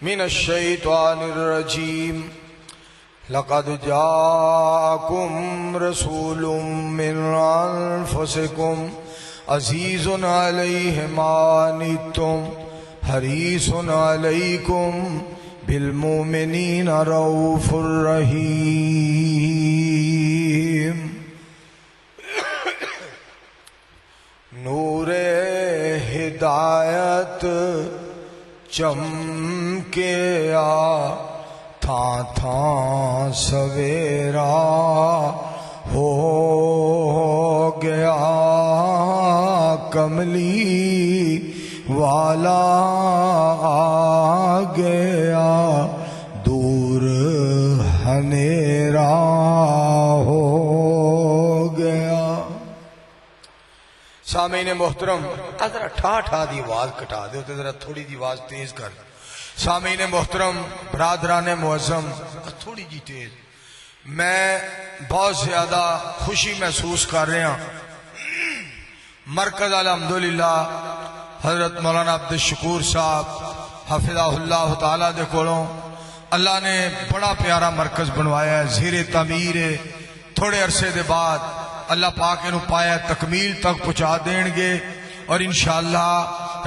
من الشیطان الرجیم لقد جاءکم رسول من انفسکم عزیز علیہ ما عنتم حریص علیکم بالمؤمنین رؤوف الرحیم۔ نور ہدایت چمکیا تھاں تھاں سویرا ہو گیا، کملی والا آ گیا، دور ہنیرا ہو گیا۔ سامعین محترم، ذرا ٹھا دی آواز کٹا دے تو ذرا تھوڑی دی آواز تیز کر۔ سامعین محترم، برادران معظم، تھوڑی جی تیز۔ میں بہت زیادہ خوشی محسوس کر رہا ہوں۔ مرکز الحمدللہ حضرت مولانا عبد الشکور صاحب حفظہ اللہ تعالیٰ دے کولوں اللہ نے بڑا پیارا مرکز بنوایا ہے، زیر تعمیر ہے۔ تھوڑے عرصے دے بعد اللہ پاک انہوں پایا تکمیل تک پہنچا دین گے، اور انشاءاللہ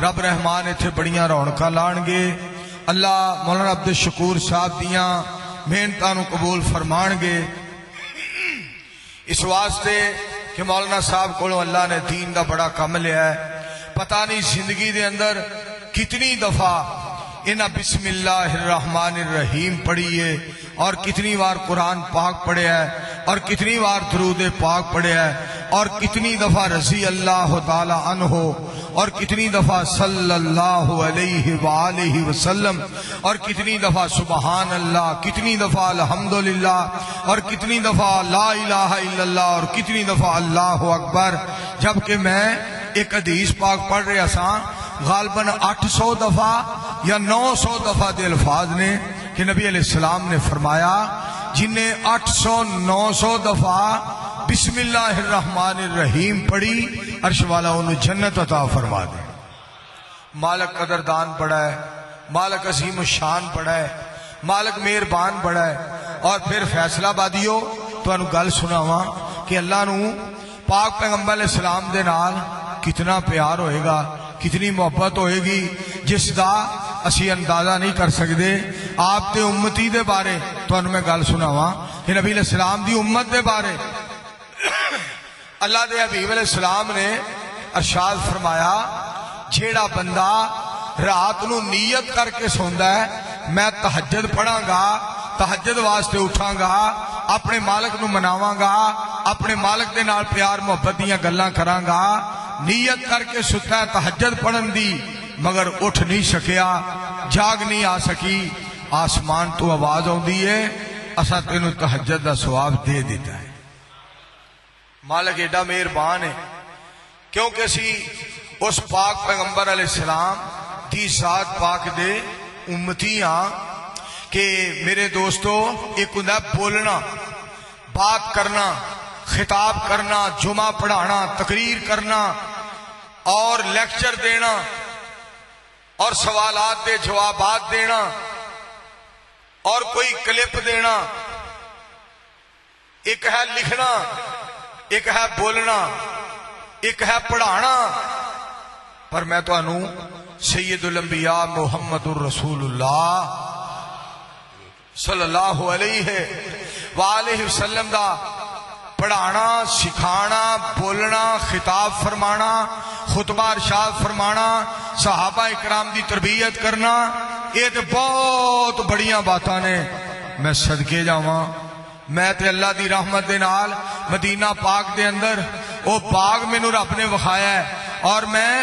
رب رحمان اتھے بڑیاں رونقاں لان گے۔ اللہ مولانا عبد الشکور صاحب دیاں محنتاں نو قبول فرمان گے، اس واسطے کہ مولانا صاحب کو اللہ نے دین دا بڑا کم لیا ہے۔ پتہ نہیں زندگی دے اندر کتنی دفعہ انہاں بسم اللہ الرحمن الرحیم پڑھی ہے، اور کتنی بار قرآن پاک پڑھے ہے، اور کتنی بار درود پاک پڑھے ہے، اور کتنی دفعہ رضی اللہ تعالی عنہ، اور کتنی دفعہ صلی اللہ علیہ وآلہ وسلم، اور کتنی دفعہ سبحان اللہ، کتنی دفعہ الحمدللہ، اور کتنی دفعہ لا الہ الا اللہ، اور کتنی دفعہ اللہ اکبر۔ جبکہ میں ایک حدیث پاک پڑھ رہا سا، غالباً 800 دفعہ یا 900 دفعہ دے الفاظ نے کہ نبی علیہ السلام نے فرمایا جنہیں 800-900 دفعہ بسم اللہ الرحمن الرحیم پڑھی، عرش والا انہوں جنت عطا فرما دے۔ مالک قدردان بڑا ہے، مالک عظیم الشان بڑا ہے، مالک مہربان بڑا ہے۔ اور پھر فیصلہ بادیو تو انہوں گل سناواں کہ اللہ نو پاک پیغمبر علیہ السلام دے نال کتنا پیار ہوئے گا، کتنی محبت ہوئے گی، جس دا اسی اندازہ نہیں کر سکتے۔ آپ دے امتی دے بارے تو انہوں میں گل سناواں کہ نبی علیہ السلام دی امت دے بارے اللہ دے حبیب علیہ السلام نے ارشاد فرمایا، جیڑا بندہ رات نو نیت کر کے سوندا ہے میں تہجد پڑھاں گا، تہجد واسطے اٹھاں گا، اپنے مالک نو مناواں گا، اپنے مالک دے نال پیار محبت دیاں گلاں کراں گا، نیت کر کے ستا ہے تہجد پڑھن دی، مگر اٹھ نہیں سکیا، جاگ نہیں آ سکی، آسمان تو آواز آندی ہے اسا تینوں تہجد دا ثواب دے دیتا ہے۔ مالک ایڈا مہربان ہے، کیونکہ اسی اس پاک پیغمبر علیہ السلام دی ذات پاک دے امتی ہاں کہ میرے دوستو ایک ہوندا بولنا، بات کرنا، خطاب کرنا، جمعہ پڑھانا، تقریر کرنا، اور لیکچر دینا، اور سوالات دے جوابات دینا، اور کوئی کلپ دینا۔ ایک ہے لکھنا، ایک ہے بولنا، ایک ہے پڑھانا۔ پر میں تو انہوں سید الانبیاء محمد الرسول اللہ صلی اللہ علیہ وآلہ وسلم دا پڑھانا، سکھانا، بولنا، خطاب فرمانا، خطبہ ارشاد فرمانا، صحابہ اکرام دی تربیت کرنا، یہ تو بہت بڑیاں باتاں نے۔ میں صدقے جاواں، میں تے اللہ دی رحمت دے نال مدینہ پاک دے اندر او باغ مینوں رب نے وکھایا ہے، اور میں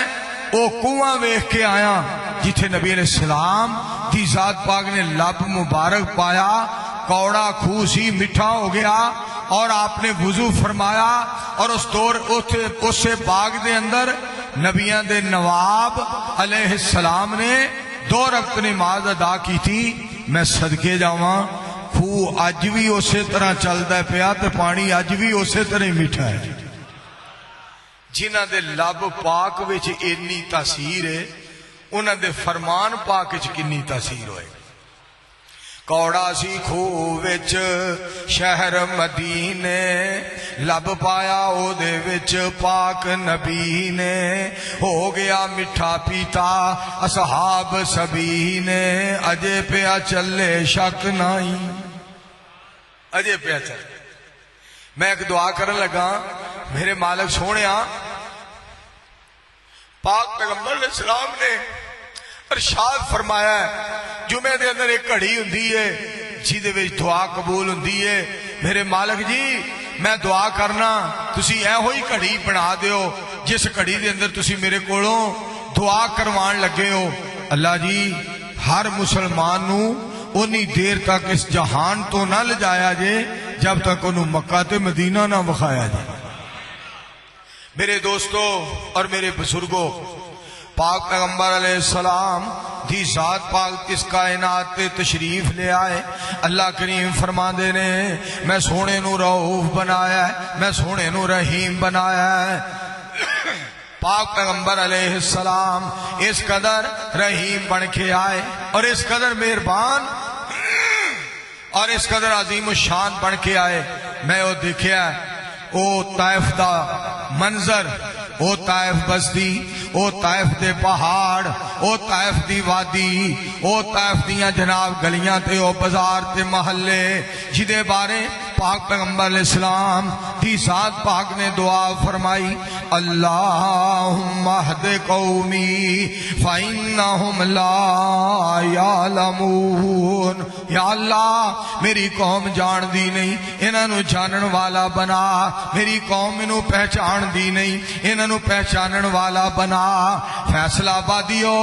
او کنواں ویکھ کے آیا جتھے نبی علیہ السلام دی ذات پاک نے لب مبارک پایا، کوڑا خوہ سی، میٹھا ہو گیا، اور آپ نے وضو فرمایا، اور اس دور اس باغ دے اندر نبیان دے نواب علیہ السلام نے 2 رکعت نماز ادا کی تھی۔ میں صدقے جاواں، خوہ اج بھی اسی طرح چلدا پیا تے پانی اج بھی اسی طرح ہی میٹھا ہے۔ جنہ دے لب پاک وچ اتنی تاثیر ہے، انہاں دے فرمان پاک وچ کنی تاثیر ہوئے گا۔ کوڑا سی خوہ وچ شہر مدینے لب پایا او دے وچ پاک نبی نے ہو گیا میٹھا پیتا اصحاب سبھی نے اجے پیا چلے شک نہیں اجے پیا چلے میں ایک دعا کرن لگا میرے مالک سونیا پاک پیغمبر علیہ السلام نے ارشاد فرمایا ہے جمعے دے اندر ایک گھڑی ہوندی ہے جیدے وچ دعا قبول ہوندی ہے میرے مالک جی میں دعا کرنا تسی اے ہوئی گھڑی بنا دیو جس گھڑی دے اندر تسی میرے کولوں دعا کروان لگے ہو اللہ جی ہر مسلمان نو اونی دیر تک اس جہان تو نہ لجایا جے جب تک انہوں مکہ تے مدینہ نہ وکھایا جے میرے دوستو اور میرے بزرگوں پاک پیغمبر علیہ السلام دی ذات پاک اس کائنات تے تشریف لے آئے اللہ کریم فرما دے نے میں سونے نو رؤوف بنایا ہے میں سونے نو رحیم بنایا ہے پاک پیغمبر علیہ السلام اس قدر رحیم بن کے آئے اور اس قدر مہربان اور اس قدر عظیم الشان بن کے آئے میں وہ دیکھیا او طائف دا منظر او طائف بستی او طائف دے پہاڑ او طائف دی وادی او طائف دیاں جناب گلیاں تے او بازار تے محلے جدے بارے پاک پیغمبر علیہ السلام دی ذات پاک نے دعا فرمائی اللہم اہد قومی فإنہم لا یعلمون یا اللہ میری قوم جان دی نہیں انہوں جانن والا بنا میری قوم انہوں پہچان دی نہیں انہوں پہچانن والا بنا فیصلہ آبادیو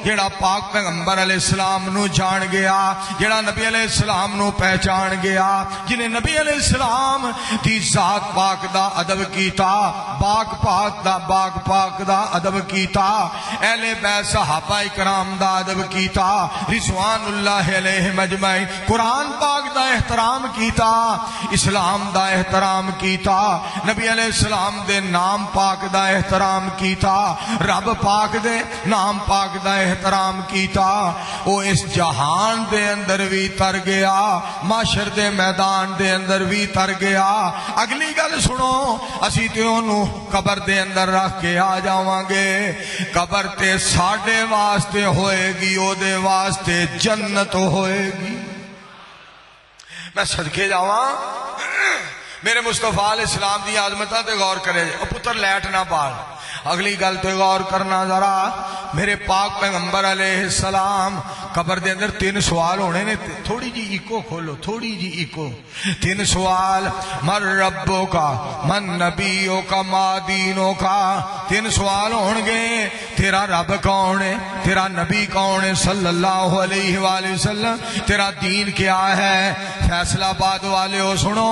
جڑا پاک پیغمبر علیہ السلام نو جان گیا جڑا نبی علیہ السلام نو پہچان گیا جنہیں نبی علیہ السلام دی ذات پاک دا ادب کیتا باغ پاک دا ادب کیتا اہل بیت صحابہ کرام دا ادب کیتا رضوان اللہ علیہ مجمعین قرآن پاک دا احترام کیتا اسلام دا احترام کیتا نبی علیہ السلام دے نام پاک دا احترام کیتا رب پاک دے نام پاک دا احترام کیتا او اس جہان دے اندر بھی تر گیا معاشر دے میدان دے اندر بھی تر گیا اگلی گل سنو اسی تے انہوں قبر دے اندر رکھ کے آ جاواں گے قبر تے ساڑھے واسطے ہوئے گی او دے واسطے جنت ہوئے گی میں صدقے جاواں میرے مصطفیٰ علیہ السلام دی عظمتاں تے غور کرے او پتر لیٹ نہ پال اگلی گل تے غور کرنا ذرا میرے پاک پیغمبر علیہ السلام قبر دے اندر 3 سوال ہونے نے تھوڑی جی ایکو کھولو تھوڑی جی ایکو 3 سوال من ربو کا من نبیوں کا ما دینوں کا 3 سوال ہون گے تیرا رب کون ہے تیرا نبی کون ہے صلی اللہ علیہ وآلہ وسلم تیرا دین کیا ہے فیصلہ آباد والے ہو سنو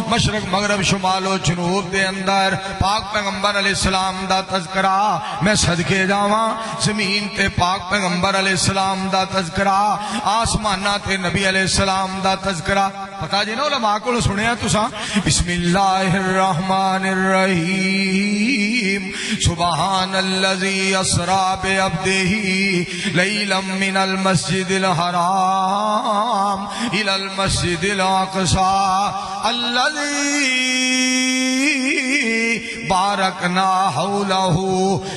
مشرق مغرب شمال و جنوب دے اندر پاک پیغمبر علیہ السلام دا تذکرہ میں صدقے جاواں زمین تے پاک پیغمبر علیہ السلام دا تذکرہ آسمانہ تے نبی علیہ السلام دا تذکرہ پتا جی نا علماء کو سنیا تساں بسم اللہ الرحمن الرحیم سبحان الذی اسرا بعبدہ لیلا من المسجد الحرام الى المسجد الاقصى الذی بارکنا حولہ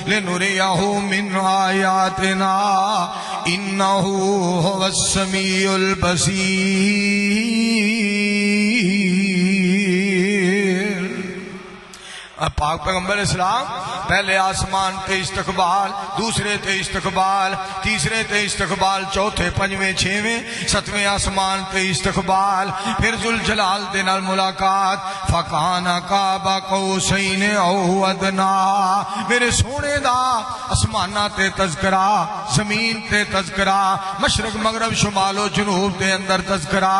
لنریہ من آیاتنا انہو هو السمیع البصیر پاک پیغمبر اسلام پہلے آسمان تے استقبال دوسرے تے استقبال تیسرے تے استقبال چوتھے پنجویں چھویں ستویں آسمان تے استقبال پھر ذوالجلال دے نال ملاقات فکان قاب قوسین او ادنا میرے سونے دا آسمانہ تے تذکرہ زمین تے تذکرہ مشرق مغرب شمال و جنوب دے اندر تذکرہ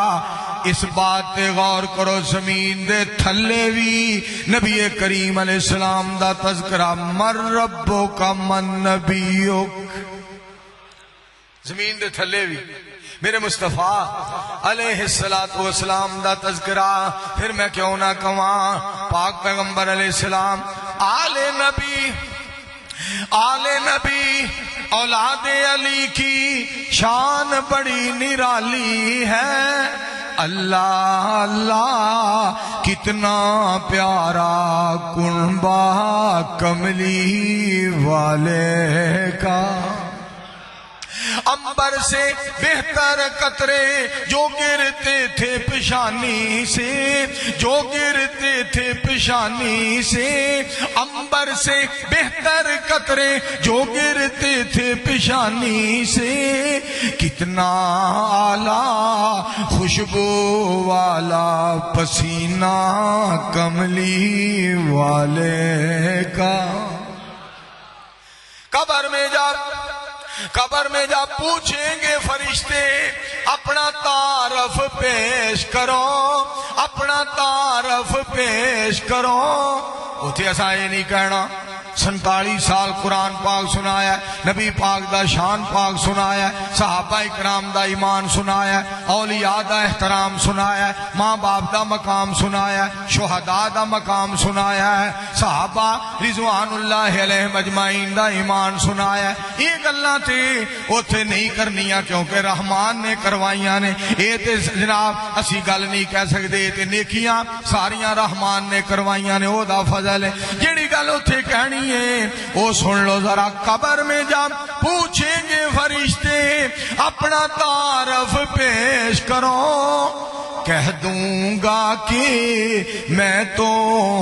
اس بات تے غور کرو زمین دے تھلے بھی نبی کریم علیہ السلام دا تذکرہ من ربک من نبیک زمین دے تھلے بھی میرے مصطفیٰ علیہ السلام دا تذکرہ پھر میں کیوں نہ کہاں پاک پیغمبر علیہ السلام آل نبی آل نبی اولاد علی کی شان بڑی نرالی ہے، اللہ اللہ کتنا پیارا کنبہ کملی والے کا، عنبر سے بہتر قطرے جو گرتے تھے پیشانی سے، جو گرتے تھے پیشانی سے، عنبر سے بہتر قطرے جو گرتے تھے پیشانی سے، کتنا اعلیٰ خوشبو والا پسینہ کملی والے کا۔ قبر میں جا پوچھیں گے فرشتے اپنا تعارف پیش کرو، اپنا تعارف پیش کرو، اتھے ایسا یہ نہیں کہنا 47 سال قرآن پاک سنایا ہے، نبی پاک دا شان پاک سنایا ہے، صحابہ اکرام دا ایمان سنایا ہے، اولیاء دا احترام سنایا ہے، ماں باپ دا مقام سنایا ہے، شہداء دا مقام سنایا ہے، صحابہ رضوان اللہ علیہم اجمعین دا ایمان سنایا ہے۔ یہ گلاں تے اوتھے نہیں کرنیاں کیونکہ رحمان نے کروائیاں نے، اے تے جناب اسی گل نہیں کہہ سکتے، تے نیکیاں ساریاں رحمان نے کروائیاں نے، او دا فضل ہے۔ جیڑی گل اوتھے کہنی وہ سن لو ذرا، قبر میں جب پوچھیں گے فرشتے اپنا تعارف پیش کرو، کہہ دوں گا کہ میں تو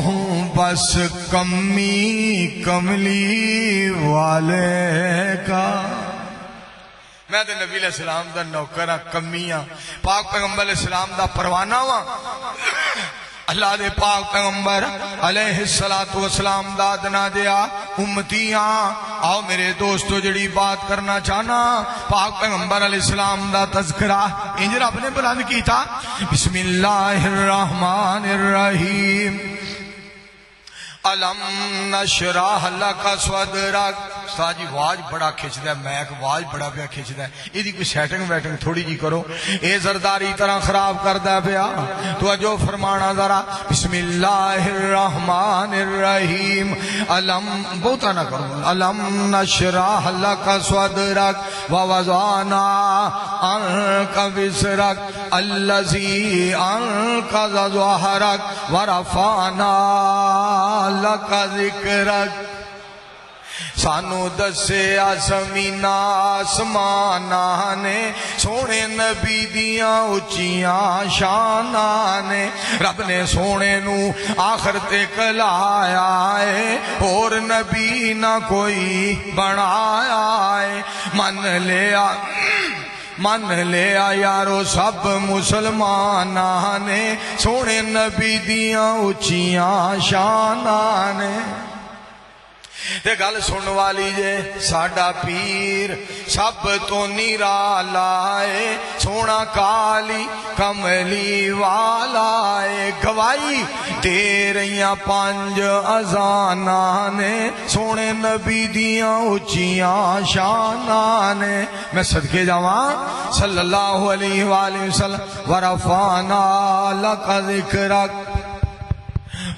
ہوں بس کمی کملی والے کا، میں تے نبی علیہ السلام دا نوکر ہاں، کمی ہاں، پاک پیغمبر علیہ السلام دا پروانہ ہاں، اللہ دے پاک پیغمبر علیہ السلام داد نہ دیا امتیاں۔ آؤ میرے دوستو جڑی بات کرنا چاہنا، پاک پیغمبر علیہ السلام دا تذکرہ انج رب نے بلند کی تھا، بسم اللہ الرحمن الرحیم، علم نشرح لک صدرک۔ استاد جی آواز بڑا کھچدا ہے، میک آواز بڑا پیا کھچدا ہے، ایدی کوئی سیٹنگ ویٹنگ تھوڑی جی کرو، اے زرداری طرح خراب کردا پیا۔ تو جو فرمانا ذرا، بسم اللہ الرحمن الرحیم، علم بہتا نہ کرو، علم نشرح لک صدرک ووضعنا عنک وزرک الذی انقض ظہرک ورفعنا لک ذکرک۔ سانو دسیا زمین آسماناں نے سونے نبی دیاں اچیاں شاناں نے، رب نے سونے نو آخر تک لایا ہے، اور نبی نہ کوئی بنایا ہے۔ من لیا یارو سب مسلماناں نے سونے نبی دیاں اچیاں شاناں نے۔ تے گل سن والی جے، ساڈا پیر سب تو نیرالا ہے، سونا کالی کملی والا ہے، گواہی دے رہیاں 5 اذاناں نے سونے نبی دیاں اچیاں شاناں نے۔ میں صدقے جاواں صلی اللہ علیہ وآلہ وسلم، ورفعنا لک ذکرک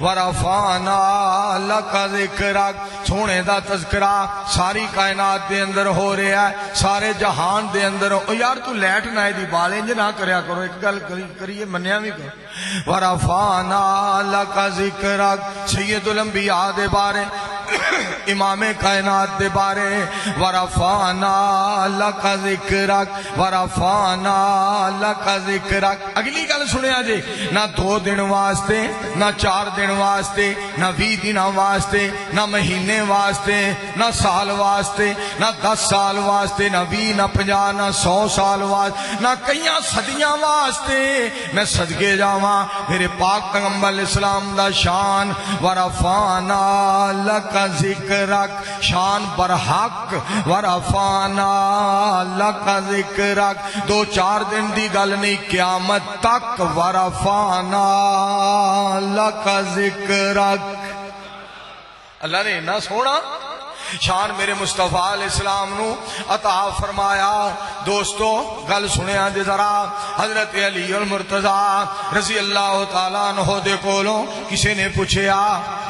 ورفعنا لک ذکرک، سونے دا تذکرہ ساری کائنات دے اندر ہو رہا ہے، سارے جہان دے اندر۔ یار تو لیٹ نہ دی بال انج نہ کریا کرو، ایک گل کریے منیا بھی کرو۔ ورفعنا لک ذکرک، سید الانبیاء دے بارے، امام کائنات دے بارے، ورفعنا لک ذکرک ورفعنا لک ذکرک۔ اگلی گل سنیا جی، نہ 2 دن واسطے، نہ 4 دن واسطے، نہ 20 دن واسطے، نہ مہینے واسطے، نہ سال واسطے، نہ 10 سال واسطے، نہ 20، نہ 50، نہ 100 سال واسطے، نہ کئیاں صدیاں واسطے۔ میں صدقے جاواں میرے پاک پیغمبر علیہ السلام دا شان، ورفعنا لک ذکرک، شان برحق، ورفعنا لک ذکرک۔ 2-4 دن دی گل نہیں، قیامت تک، ورفعنا لک ذکرک۔ اللہ نے اتنا سونا شان میرے مصطفیٰ علیہ السلام نو عطا فرمایا۔ دوستو گل سنیا جے ذرا، حضرت علی المرتضی رضی اللہ تعالیٰ عنہ دے کولوں کسی نے پوچھیا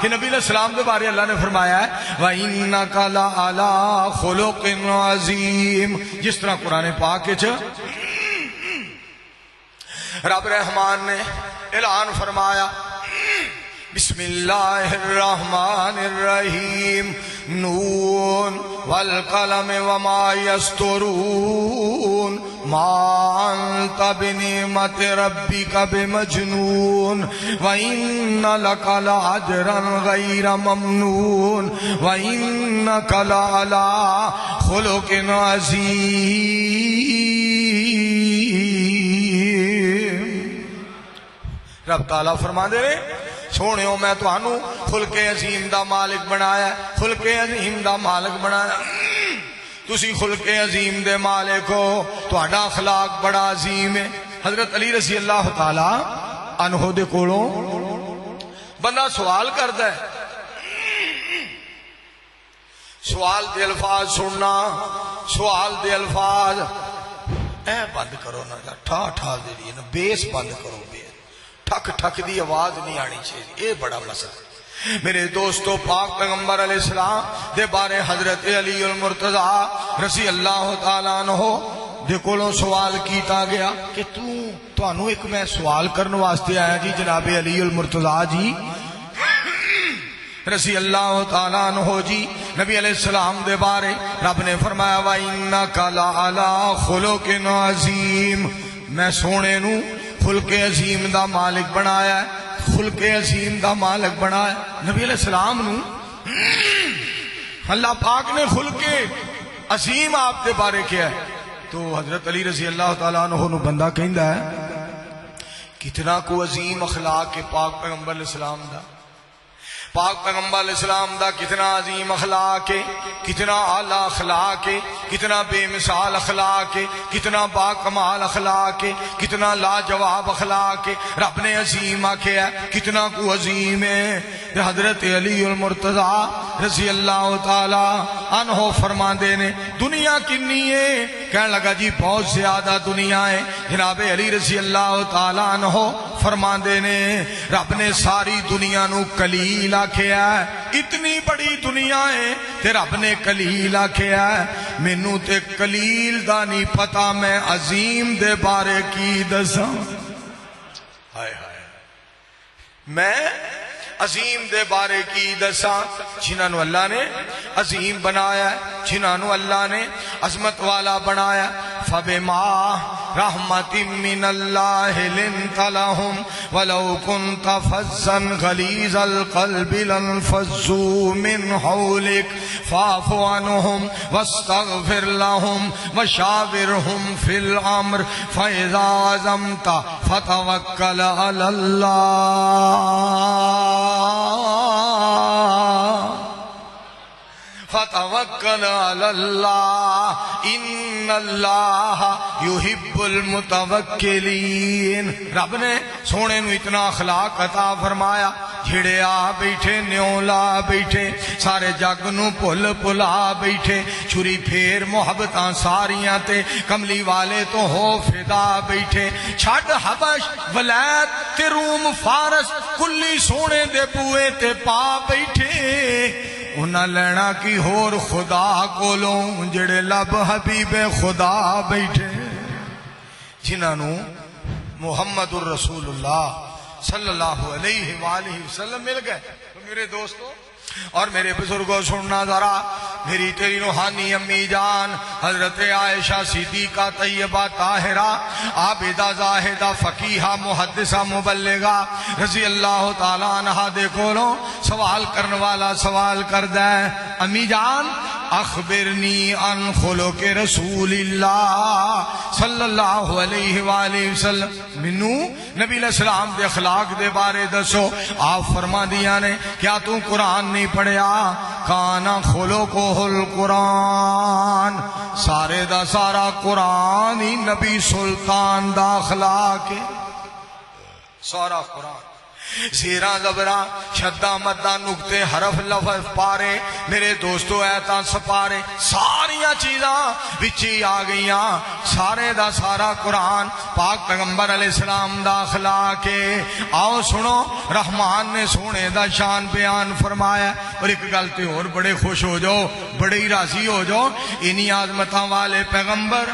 کہ نبی علیہ السلام دے بارے اللہ نے فرمایا ہے وَإِنَّكَ لَعَلَىٰ خُلُقٍ عَظِيمٍ، جس طرح قرآن پاک وچ رب رحمان نے اعلان فرمایا بسم اللہ الرحمن الرحیم نون والقلم وما یسطرون ما انت بنعمت ربک بمجنون وان لک لاجرا غیر ممنون وانک لعلی خلق عظیم۔ رب تعالیٰ فرما دے رہے سونیو میں تو انو خلق عظیم دا مالک بنایا، خلق عظیم دا مالک بنایا، تسی خلق عظیم دے مالک ہو، تو اڈا اخلاق بڑا عظیم ہے۔ حضرت علی رضی اللہ تعالی عنہ دے کولوں بندہ سوال کرتا ہے، سوال دے الفاظ سننا، سوال دے الفاظ اے بند کرو نا، ٹھا ٹھا دے لیے نا، بیس بند کرو، بیس ٹھک ٹھک دی آواز نہیں آنی چاہیے، یہ بڑا مسئلہ۔ میرے دوستو پاک پیغمبر علیہ السلام دے بارے حضرت علی المرتضی رضی اللہ تعالیٰ عنہ دے کولوں سوال کیتا گیا کہ تانوں ایک میں سوال کرنے واسطے آیا جی جناب علی المرتضی جی رضی اللہ تعالیٰ عنہ جی، نبی علیہ السلام دے بارے رب نے فرمایا وَإِنَّكَ لَعَلَىٰ خُلُقٍ عَظِيمٍ، میں سونے نو خلق عظیم دا مالک بنایا ہے، خلق عظیم دا مالک بنایا ہے۔ نبی علیہ السلام نو اللہ پاک نے خلق عظیم آپ دے بارے کیا ہے، تو حضرت علی رضی اللہ تعالیٰ عنہ نو بندہ کہندا ہے کتنا کو عظیم اخلاق ہے پاک پیغمبر علیہ السلام دا، پاک پیغمبر علیہ السلام دا کتنا عظیم اخلاق ہے، کتنا اعلیٰ اخلاق ہے، کتنا بے مثال اخلاق ہے، کتنا با کمال اخلاق ہے، کتنا لاجواب اخلاق ہے، رب نے عظیم آکھیا ہے، کتنا کو عظیم ہے۔ حضرت علی المرتضی رضی اللہ تعالی عنہ فرماندے نے دنیا کنی ہے، کہنے لگا جی بہت زیادہ دنیا ہے۔ جناب علی رضی اللہ تعالی عنہ فرماندے نے رب نے ساری دنیا نو کلیل آکھیا ہے، اتنی بڑی دنیا ہے تے رب نے کلیل آکھیا ہے، مینوں تے کلیل دا نہیں پتا میں عظیم دے بارے کی دساں۔ ہائے ہائے، میں عظیم دے بارے کی دساں، جنہاں نو اللہ نے عظیم بنایا ہے، جنہاں نو اللہ نے عظمت والا بنایا۔ فَبِمَا رَحْمَةٍ مِّنَ اللَّهِ لِنْتَ لَهُمْ وَلَوْ كُنْتَ فَظًّا غَلِيظَ الْقَلْبِ لَانفَضُّوا مِنْ حَوْلِكَ فَاعْفُ عَنْهُمْ وَاسْتَغْفِرْ لَهُمْ وَشَاوِرْهُمْ فِي الْأَمْرِ فَإِذَا عَزَمْتَ فَتَوَكَّلْ عَلَى اللَّهِ فتوکل علی اللہ ان اللہ یحب المتوکلین۔ رب نے سونے نو اتنا اخلاق عطا فرمایا، جھڑے آ بیٹھے، نیوں لا بیٹھے، سارے جگ نو پھل پلا بیٹھے، چھری پھیر محبتاں ساریاں تے کملی والے تو ہو فدا بیٹھے، چھڈ حبش ولایت تے روم فارس کلی سونے دے بوئے تے پا بیٹھے۔ انہاں لینا کی ہور خدا کولوں جڑے لب حبیب خدا بیٹھے، جنہاں نو محمد الرسول اللہ صلی اللہ علیہ وآلہ وسلم مل گئے۔ تو میرے دوستو اور میرے بزرگوں سننا ذرا، میری تیری روحانی امی جان حضرت عائشہ صدیقہ طیبہ طاہرہ عابدہ زاہدہ فقیہہ محدثہ مبلغہ رضی اللہ تعالیٰ عنہ دے کولوں سوال کرنے والا سوال کردہ ہے، امی جان اخبرنی عن خلق رسول اللہ صلی اللہ علیہ وآلہ وسلم، منو نبی علیہ السلام دے اخلاق دے بارے دسو۔ آپ فرما دیا نے کیا تو قرآن نہیں پڑھیا؟ کانا خلقہ القرآن، سارے دا سارا قرآن ہی نبی سلطان دا اخلاق ہے، سارا قرآن زیراں زبراں شداں مداں نقطے حرف لفظ پارے میرے دوستو ایتاں سپارے ساریاں چیزاں وچی آ گئیاں سارے دا سارا قرآن پاک پیغمبر علیہ السلام دا اخلاق ہے۔ آؤ سنو رحمان نے سونے دا شان بیان فرمایا اور ایک گل تے اور بڑے خوش ہو جاؤ بڑے ہی راضی ہو جاؤ انہی عظمتاں والے پیغمبر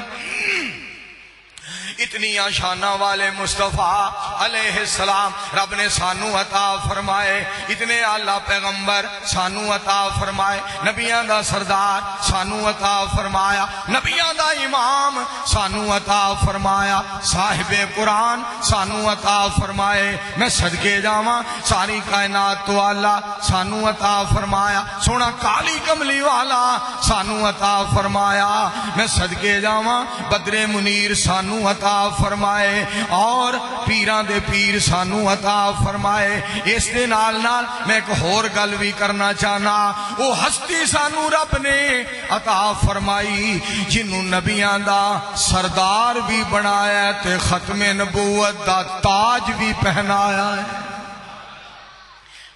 اتنی شانہ والے مصطفیٰ علیہ السلام رب نے سانو عطا فرمائے اتنے اعلیٰ پیغمبر سانو عطا فرمائے نبیان دا سردار سانو عطا فرمایا نبیان دا امام سانو عطا فرمایا صاحب قرآن سانو عطا فرمائے میں صدقے جاواں ساری کائنات تو اعلیٰ سانو عطا فرمایا سونا کالی کملی والا سانو عطا فرمایا میں صدقے جاواں بدر منیر سانو عطا فرمائے اور پیران دے پیر سانو عطا فرمائے۔ اس دے نال نال میں ایک اور گل بھی کرنا چاہنا وہ ہستی سانو رب نے عطا فرمائی جنوں نبیاں دا سردار بھی بنایا تے ختم نبوت دا تاج بھی پہنایا ہے۔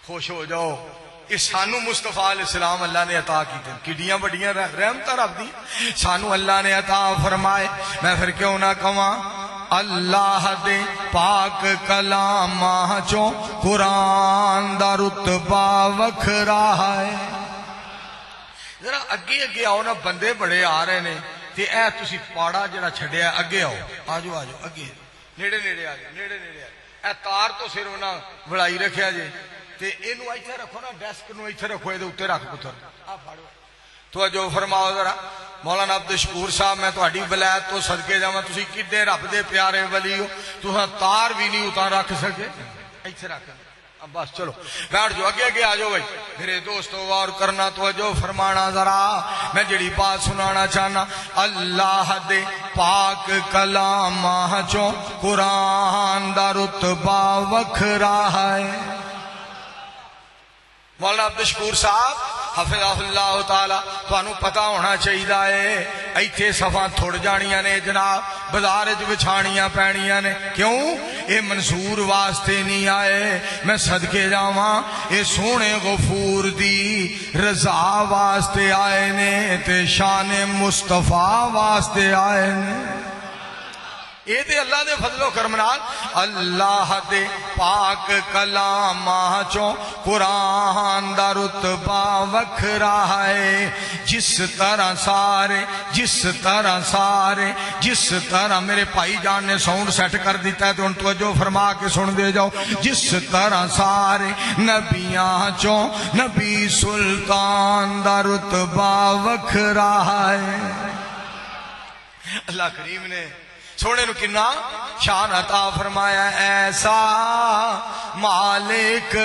خوش ہو جاؤ کہ سانو مصطفیٰ علیہ السلام اللہ نے عطا کی تھے کڈیاں بڑیاں رحمتہ رب دی سانو اللہ نے عطا فرمائے۔ میں پھر کیوں نہ کہاں اللہ دے پاک کلام چوں قرآن دا رتبہ وکھرا ہے۔ ذرا اگے اگے آؤ نا بندے بڑے آ رہے نے تے اے تسی پاڑا جڑا چھڈیا اگے آؤ آجو آجو اگے نیڑے نیڑے آ جاؤ نیڑے نیڑے آ اے تار تو صرف انہاں بڑائی رکھیا جے تے اینو ایتھے رکھو نا ڈیسک نو ایتھے رکھو اے دے اوتے رکھ پتر آ پھاڑو تو جو فرماؤ ذرا مولانا عبدالشکور صاحب میں تہاڈی ولایت تو صدقے جاواں تسی کڈے رب دے پیارے ولی ہو تساں تار بھی نہیں اتار رکھ سکے ایتھے رکھ بس چلو بیٹھ جو اگے اگے آ جاؤ بھائی میرے دوستو غور کرنا توجہ فرمانا ذرا میں جڑی بات سنانا چاہنا اللہ دے پاک کلام چوں قرآن دا رتبہ وکھرا ہے۔ مولانا عبدالشکور صاحب حفظہ اللہ تعالی تانوں پتہ ہونا چاہیے ایتھے صفاں تھوڑ جانیاں نے جناب بازار وچ بچھانیاں پینیاں نے کیوں اے منصور واسطے نہیں آئے میں صدقے جاواں اے سونے غفور دی رضا واسطے آئے نے تے شان مصطفیٰ واسطے آئے نے۔ اے تے اللہ دے فضل و کرم نال اللہ دے پاک کلام چوں قرآن دا رتبہ وکھرا ہے۔ جس طرح میرے بھائی جان نے ساؤنڈ سیٹ کر دیتا ہے تو ان توجہ فرما کے سن دے جاؤ جس طرح سارے نبیاں چوں نبی سلطان دا رتبہ وکھرا ہے۔ اللہ کریم نے سونے نو کنا شان عطا فرمایا ایسا مالک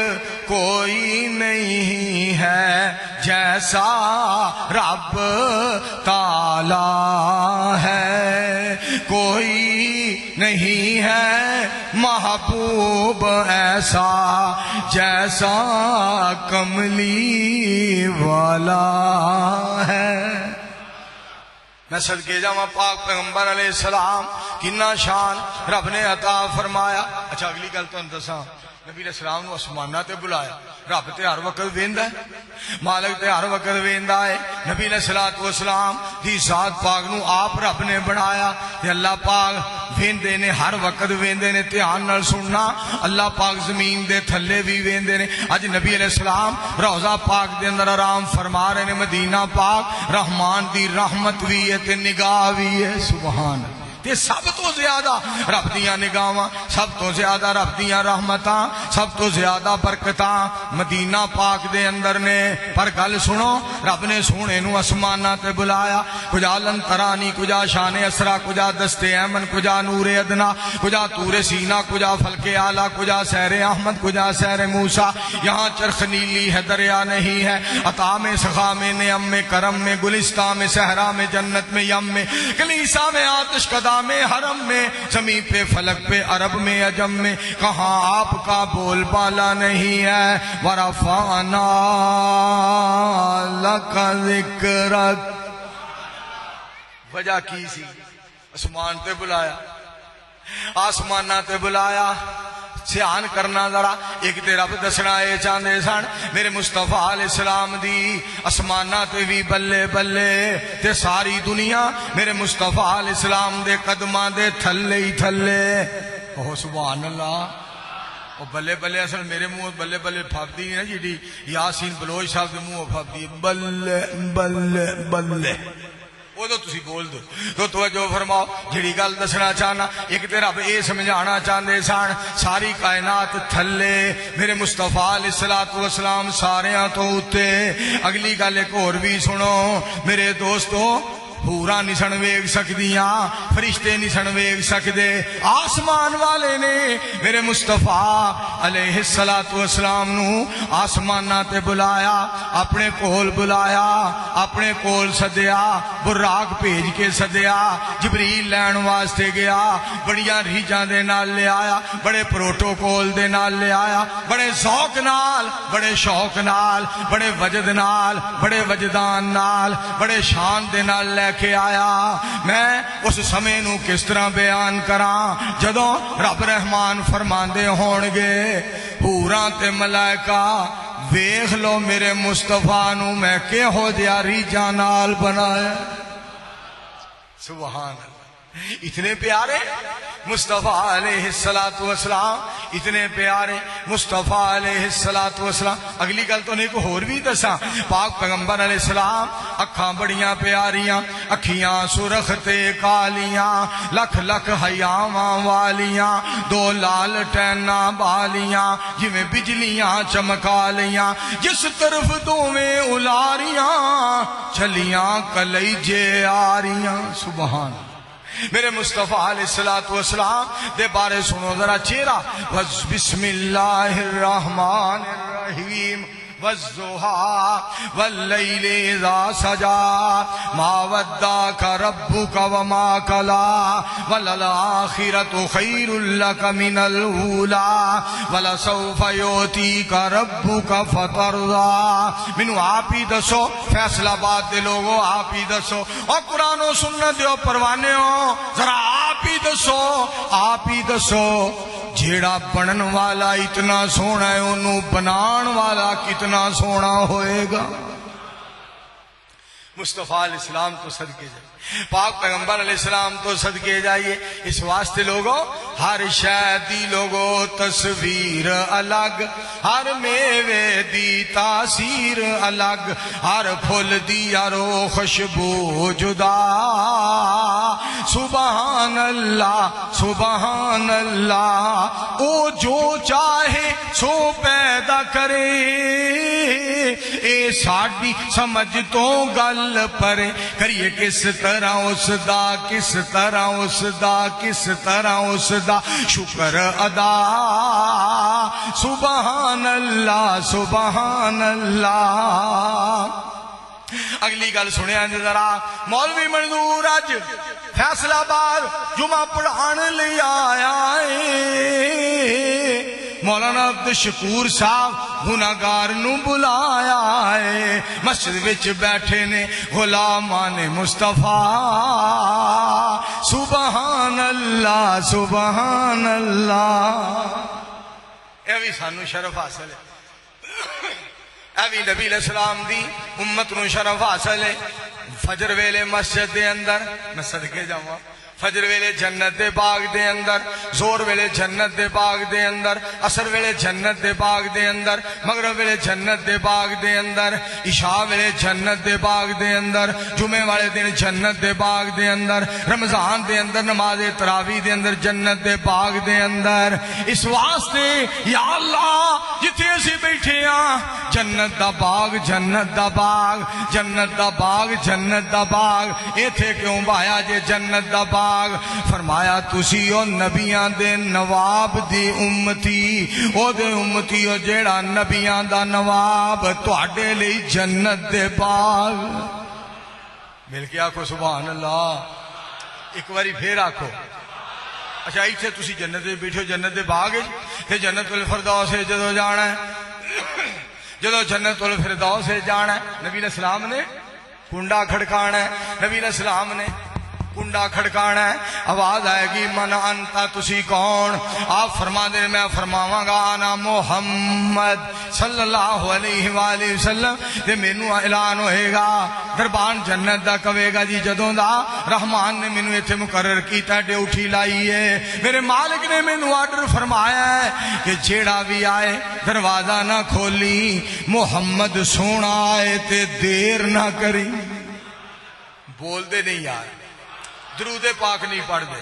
کوئی نہیں ہے جیسا رب تعالی ہے، کوئی نہیں ہے محبوب ایسا جیسا کملی والا ہے۔ میں صدقے جاواں پاک پیغمبر علیہ السلام کنا شان رب نے عطا فرمایا۔ اچھا اگلی گل تو دساں نبی علیہ السلام نو آسماناں تے بلایا رب تے ہر وقت ویندا ہے مالک تے ہر وقت ویندا ہے۔ نبی علیہ الصلوۃ والسلام دی ذات پاک نو آپ رب نے بنایا تے اللہ پاک ویندے نے ہر وقت ویندے نے دھیان نال سننا اللہ پاک زمین دے تھلے بھی ویندے نے۔ اج نبی علیہ السلام روضہ پاک دے اندر آرام فرما رہے نے مدینہ پاک رحمان دی رحمت بھی ہے تے نگاہ بھی ہے سبحان اللہ تے سب تو زیادہ رب دیاں نگاہاں سب تو زیادہ رب دیاں رحمتاں سب تو زیادہ برکتاں مدینہ پاک دے اندر نے۔ پر گل سنو رب نے سونے نو آسماناں تے بلایا کجا لن ترانی کجا شان اسرا کجا دست ایمن کجا نور ادنا کجا طور سینا کجا فلک اعلی کجا سیر احمد کجا سیر موسیٰ۔ یہاں چرخ نیلی ہے دریا نہیں ہے عطا میں سخا میں نعم میں کرم میں گلستان میں صحرا میں جنت میں یم میں کلیسا میں آتش قدا میں حرم میں زمین پہ فلک پہ عرب میں عجم میں کہاں آپ کا بول بالا نہیں ہے۔ ورفعنا لک ذکرک وجہ کی سی آسمان تے بلایا آسمانہ تے بلایا سیان کرنا ذرا ایک تے رب دسنا اے چاہندے سن میرے مصطفیٰ علیہ السلام دی اسمانہ تے بھی بلے بلے تے ساری دنیا میرے مصطفیٰ علیہ السلام دے قدماں دے تھلے ہی تھلے. اوہ سبحان اللہ. وہ بلے بلے اصل میرے منہ بلے بلے پھاپتی نہیں نا جی یاسین بلوچ صاحب دے منہ پھاپتی بلے بلے بلے وہ تو تسی بول دو تو توجہ فرماؤ. جڑی گل دسنا چاہنا ایک تے رب اے سمجھانا چاہندے سن ساری کائنات تھلے میرے مصطفیٰ علیہ الصلوۃ والسلام ساریاں تو اوتے. اگلی گل ایک اور بھی سنو میرے دوستو حوراں نہیں سن ویکھ سکدیاں فرشتے نہیں سن ویکھ سکدے آسمان والے نے میرے مصطفیٰ علیہ الصلوۃ والسلام نو آسماناں تے بلایا اپنے کول بلایا اپنے کول سدیا براق بھیج کے سدیا جبریل لین واسطے گیا بڑیاں ریجاں دے نال لے آیا بڑے پروٹوکول دے نال لے آیا بڑے ذوق نال بڑے شوق نال بڑے وجد نال بڑے وجدان نال بڑے شان دے نال لے کے آیا. میں اس سمے نو کس طرح بیان کراں جدوں رب رحمان فرماندے ہون گے حوراں تے ملائکہ ویکھ لو میرے مصطفیٰ نو میں کہو جیا ریجاں نال بنایا. سبحان اللہ. اتنے پیارے مصطفیٰ علیہ الصلوۃ والسلام اتنے پیارے مصطفیٰ علیہ الصلوۃ والسلام. اگلی گل تو ایک اور بھی دساں پاک پیغمبر علیہ السلام اکھاں بڑیاں پیاریاں اکھیاں سرخ تے کالیاں لکھ لکھ حیاواں والیاں دو لال ٹینا بالیاں جویں بجلیاں چمکا لیاں جس طرف دوویں الاریاں چلیاں کلیجے آریاں. سبحان میرے مصطفیٰ علیہ الصلوۃ والسلام دے بارے سنو ذرا چہرہ بسم اللہ الرحمن الرحیم والضحى واللیل اذا سجا ما ودعك ربك وما قلى وللآخرة خیر لك من الاولى ولسوف يعطيك ربك فترضى. مینوں آپ ہی دسو فیصلہ آباد دے لوگوں آپ ہی دسو اور قرآن و سنت دیو پروانے ہو ذرا آپ ہی دسو جیڑا بنن والا اتنا سونا ہے انہوں بنان والا کتنا سونا ہوئے گا. مصطفیٰ علیہ السلام تو صدقے جائیے پاک پیغمبر علیہ السلام تو صدقے جائیے. اس واسطے لوگوں ہر شے دی لوگوں تصویر الگ ہر میوے دی تاثیر الگ ہر پھول دی یارو خوشبو جدا. سبحان اللہ او جو چاہے سو پیدا کرے اے ساڈی سمجھ تو گل پرے کریے کس طرح اس دا شکر ادا. سبحان اللہ. اگلی گل سنیا جی ذرا مولوی منظور اج فیصلہ آباد جمعہ پڑھان لے آیا ہے مولانا عبد شکور صاحب گناہگار نو بلایا ہے مسجد وچ بیٹھے نے غلامان مصطفیٰ. سبحان اللہ اے بھی سانو شرف حاصل ہے اے بھی نبی علیہ السلام دی امت نو شرف حاصل ہے. فجر ویلے مسجد دے اندر میں صدقے جاواں فجر ویلے جنت دے باغ دے اندر زور ویلے جنت دے باغ دے اندر عصر ویلے جنت دے باغ دے اندر مغرب ویلے جنت دے باغ دے اندر عشاء ویلے جنت دے باغ دے اندر جمعے والے دن جنت دے باغ دے اندر رمضان دے اندر نماز تراویح دے اندر جنت دے باغ دے اندر. اس واسطے یا اللہ جتھے اسی بیٹھے ہاں جنت دا باغ جنت دا باغ جنت دا باغ جنت دا باغ ایتھے کیوں بایا جے جنت دا باغ فرمایا تسی او نبیاں دے نواب دی امتی او دے امتی او جیڑا نبیاں دا نواب تواڈے لئی جنت دے باغ. مل کے آکھو سبحان اللہ. ایک باری پھر آکھو. اچھا ایتھے تسی جنت دے بیٹھو جنت دے باغ تے جنت الفردوس جدوں جانا ہے جدوں جنت الفردوس جانا ہے نبی علیہ السلام نے کنڈا کھڑکانا ہے نبی علیہ السلام نے کنڈا کھڑکانا ہے، آواز آئے گی من انتا، تسی کون؟ آپ فرما دیں میں فرماواں گا انا محمد صلی اللہ علیہ وآلہ وسلم، تے مینوں اعلان ہوئے گا، دربان جنت دا کہے گا جی جدوں دا رحمان نے مینوں ایتھے مقرر کیتا ڈیوٹی لائی ہے، میرے مالک نے مینوں آرڈر فرمایا ہے کہ جیڑا بھی آئے دروازہ نہ کھولی، محمد سونا آئے تے دیر نہ کری۔ بول دے نہیں یار، درود پاک نہیں پڑھ دے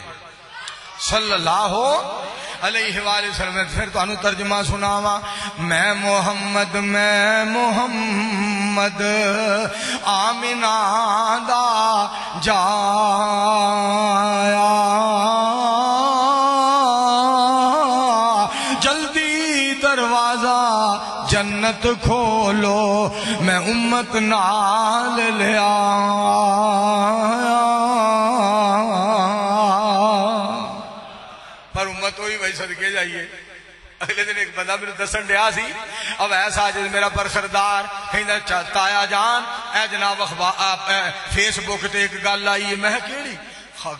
صلی اللہ علیہ وآلہ وسلم۔ پھر تو انہوں ترجمہ سناوا، میں محمد آمنہ دا جایا، جلدی دروازہ جنت کھولو، میں امت نال لیا۔ پر امت ہوئی بھائی صدقے جائیے۔ اگلے دن ایک بندہ میرے دسن دیا سی، اب ایسا جس میرا پر سردار کہیں تایا جان اے جناب فیس بک تے ایک گل آئی ہے، میں کیڑی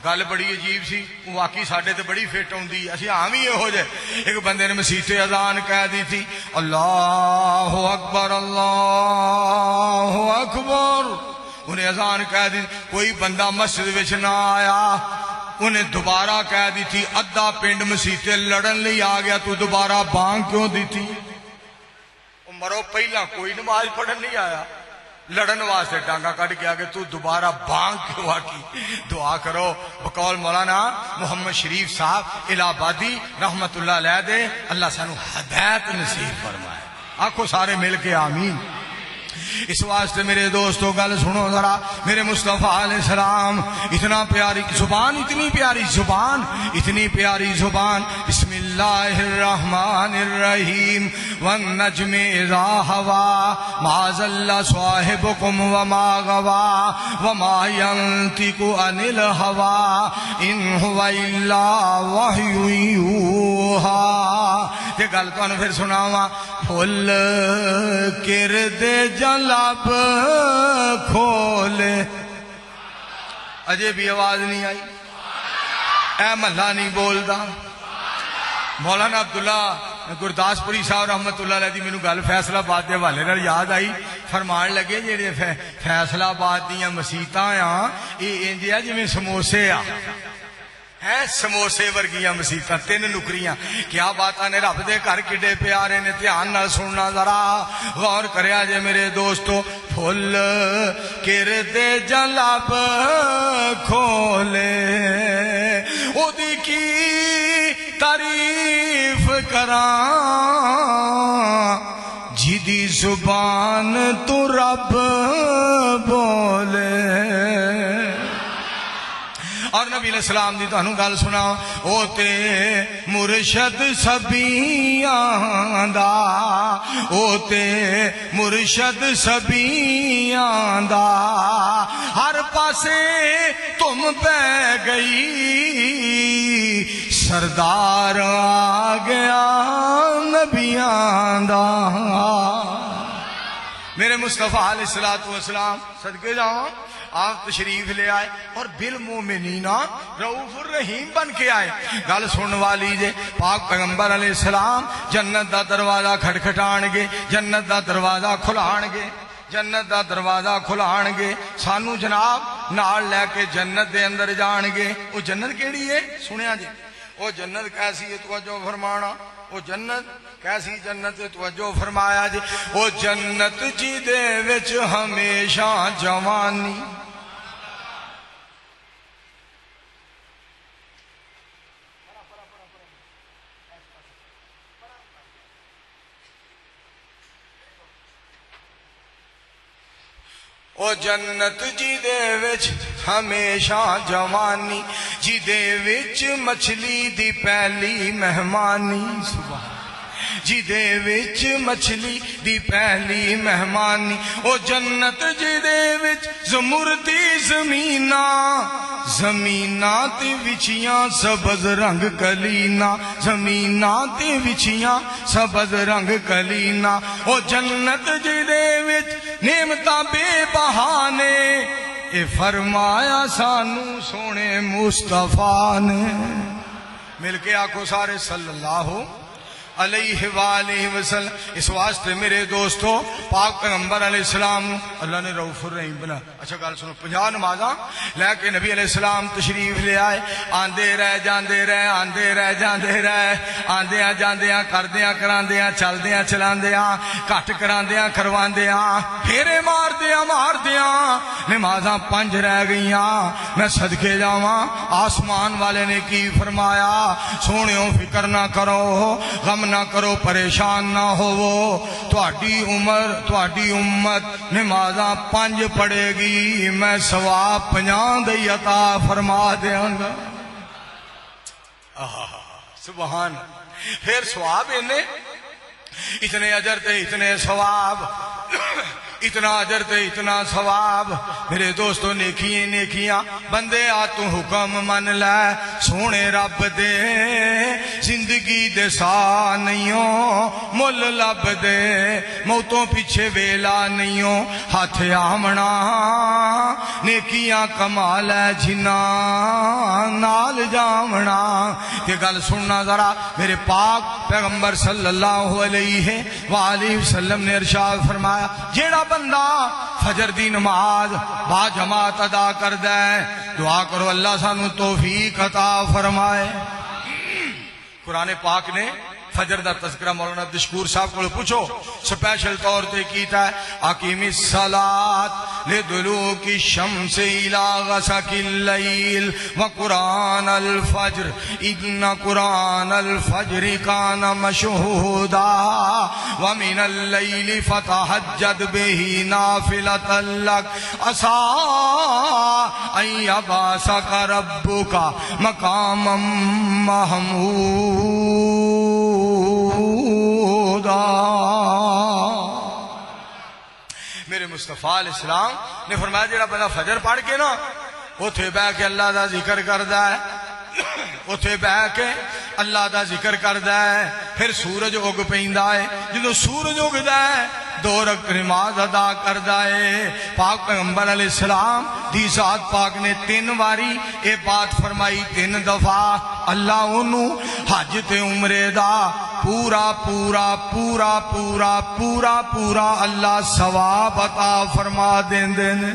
گل بڑی عجیب سی، واقعی ساڈے تے بڑی فٹ آؤندی، اسی عام ہی یہو جے۔ ایک بندے نے مسیت اذان کہہ دی تھی، اللہ اکبر اللہ اکبر، انہیں اذان کہہ دی، کوئی بندہ مسجد وچ نہ آیا، انہیں دوبارہ کہہ دی تھی، ادھا پنڈ مسیتے لڑن لئی آ گیا، تو دوبارہ بانگ کیوں دی تھی؟ مرو پہلا کوئی نماز پڑھن نہیں آیا، لڑن واسطے ڈانگا کٹ گیا کہ تو دوبارہ بانگ کیوں آکی؟ دعا کرو بقول مولانا محمد شریف صاحب الہ آبادی رحمت اللہ علیہ دے، اللہ سانو ہدایت نصیب فرمائے، آنکھوں سارے مل کے آمین۔ اس واسطے میرے دوستو گل سنو ذرا، میرے مصطفیٰ علیہ السلام اتنا پیاری زبان، اتنی پیاری زبان، اتنی پیاری زبان، بسم اللہ الرحمن الرحیم، والنجم اذا ہوا ما ضل صاحبکم وما غوا وما ینطق عن الہوا ان هو الا وحی یوحی۔ یہ گل تو پھر سناواں، پھول کرد جلب کھولے، اجے بھی آواز نہیں آئی، اے محلہ نہیں بولدا۔ مولانا عبداللہ گرداسپوری صاحب رحمت اللہ علیہ دی مینوں گل فیصل آباد دے حوالے نال یاد آئی، فرمان لگے جڑے فیصل آباد دیاں مسیتاں آ اے انج آ جویں سموسے آ، ہے سموسے ورگیاں مسیتاں، تین نکریاں، کیا باتاں نے، رب دے گھر کڈے پیارے نے، دھیان نال سننا ذرا، غور کریا جے میرے دوستو۔ پھل کردے جلب کھولے، او دی کی تعریف کراں، جدی زبان تو رب بولے۔ اور نبی علیہ السلام دی تو گل سنا، او تے مرشد سبیاں دا، او تے مرشد سبیاں دا، ہر پاسے تم پہ گئی، سردار آ گیا نبیاں دا۔ میرے مصطفیٰ علیہ السلام صدقے جاؤں آپ تشریف لے آئے اور بالمومنین رؤوف الرحیم بن کے آئے۔ گل سن والی جے، پاک پیغمبر علیہ السلام جنت دا دروازہ کھٹکھٹان گے، جنت دا دروازہ کھلان گے، جنت دا دروازہ کھلان گے، سانو جناب نال لے کے جنت دے اندر جان گے۔ وہ جنت کیڑی ہے سنیا جی، وہ جنت کیسی ہے توجہ فرمانا، وہ جنت کیسی جنت توجہ فرمایا جی، وہ جنت جی دے وچ ہمیشہ جوانی، او جنت جی دے وچ ہمیشہ جوانی، جی دے وچ مچھلی دی پہلی مہمانی، سبحان جی دے وچ مچھلی دی پہلی مہمانی، او جنت جی دے وچ زمردی زمیناں تے وچیاں سبز رنگ کلینا، زمیناں تے وچیاں سبز رنگ کلینا، او جنت جی دے وچ نعمتاں بے بہانے، اے فرمایا سانو سونے مصطفیٰ نے. مل کے آکھو سارے صلی اللہ علیہ وآلہ وسلم. اس واسطے میرے دوستو پاک پیغمبر علیہ السلام اللہ نے رؤوف الرحیم بنا. اچھا گل سنو، 50 نمازاں لے کے نبی علیہ السلام تشریف لے آئے. آندے رہ جاندے رہ، آندے رہ جاندے رہ، آندیاں جاندیاں کردیاں کراندیاں چلدیاں چلاندیاں گھٹ کراندیاں کرواندیاں پھیرے ماردیاں ماردیاں نمازاں 5 رہ گئیاں. میں صدقے جاواں آسمان والے نے کی فرمایا، سونیو فکر نہ کرو، غم نہ کرو، پریشان نہ ہوو، تہاڈی عمر تہاڈی امت نمازاں 5 پڑھے گی، میں ثواب 50 دی عطا فرما دیاں گا. سبحان. پھر ثواب اتنے اجر تے اتنے ثواب، اتنا اجر تے اتنا ثواب. میرے دوستو نیکیاں نیکیاں بندے آ تو حکم من لے سونے رب دے، زندگی دے سا نہیوں مل لب دے، موتوں پیچھے ویلا نہیوں ہاتھ آمنا، نیکیاں کما لے جنا نال جامنا. تے گل سننا ذرا، میرے پاک پیغمبر صلی اللہ علیہ وآلہ وسلم نے ارشاد فرمایا، جیڑا بندہ فجر دی نماز با جماعت ادا کردا ہے، دعا کرو اللہ سانو توفیق عطا فرمائے. قرآن پاک نے فجر دا تذکرہ مولانا عبدالشکور صاحب کو پوچھو سپیشل طور تے کیتا ہے. اقیم الصلاۃ لدلوک الشمس الی غسق اللیل وقرآن الفجر ان قرآن الفجر کان مشہودا ومن اللیل فتہجد بہ نافلۃ لک عسیٰ ان یبعثک ربک مقاما محمودا. میرے مصطفیٰ علیہ السلام نے فرمایا جڑا بندہ فجر پڑھ کے نا اوتھے بیٹھ کے اللہ دا ذکر کردا ہے، اوتھے بیٹھ کے اللہ دا ذکر کردا ہے، پھر سورج اگ پیندا ہے، جدوں سورج اگدا ہے 2 رکعت نماز ادا کردا ہے. پاک پیغمبر علیہ السلام دی ذات پاک نے 3 واری اے بات فرمائی، 3 دفعہ اللہ انہوں حج تے عمرے دا پورا پورا پورا پورا پورا پورا اللہ ثواب عطا فرما دیندے نے.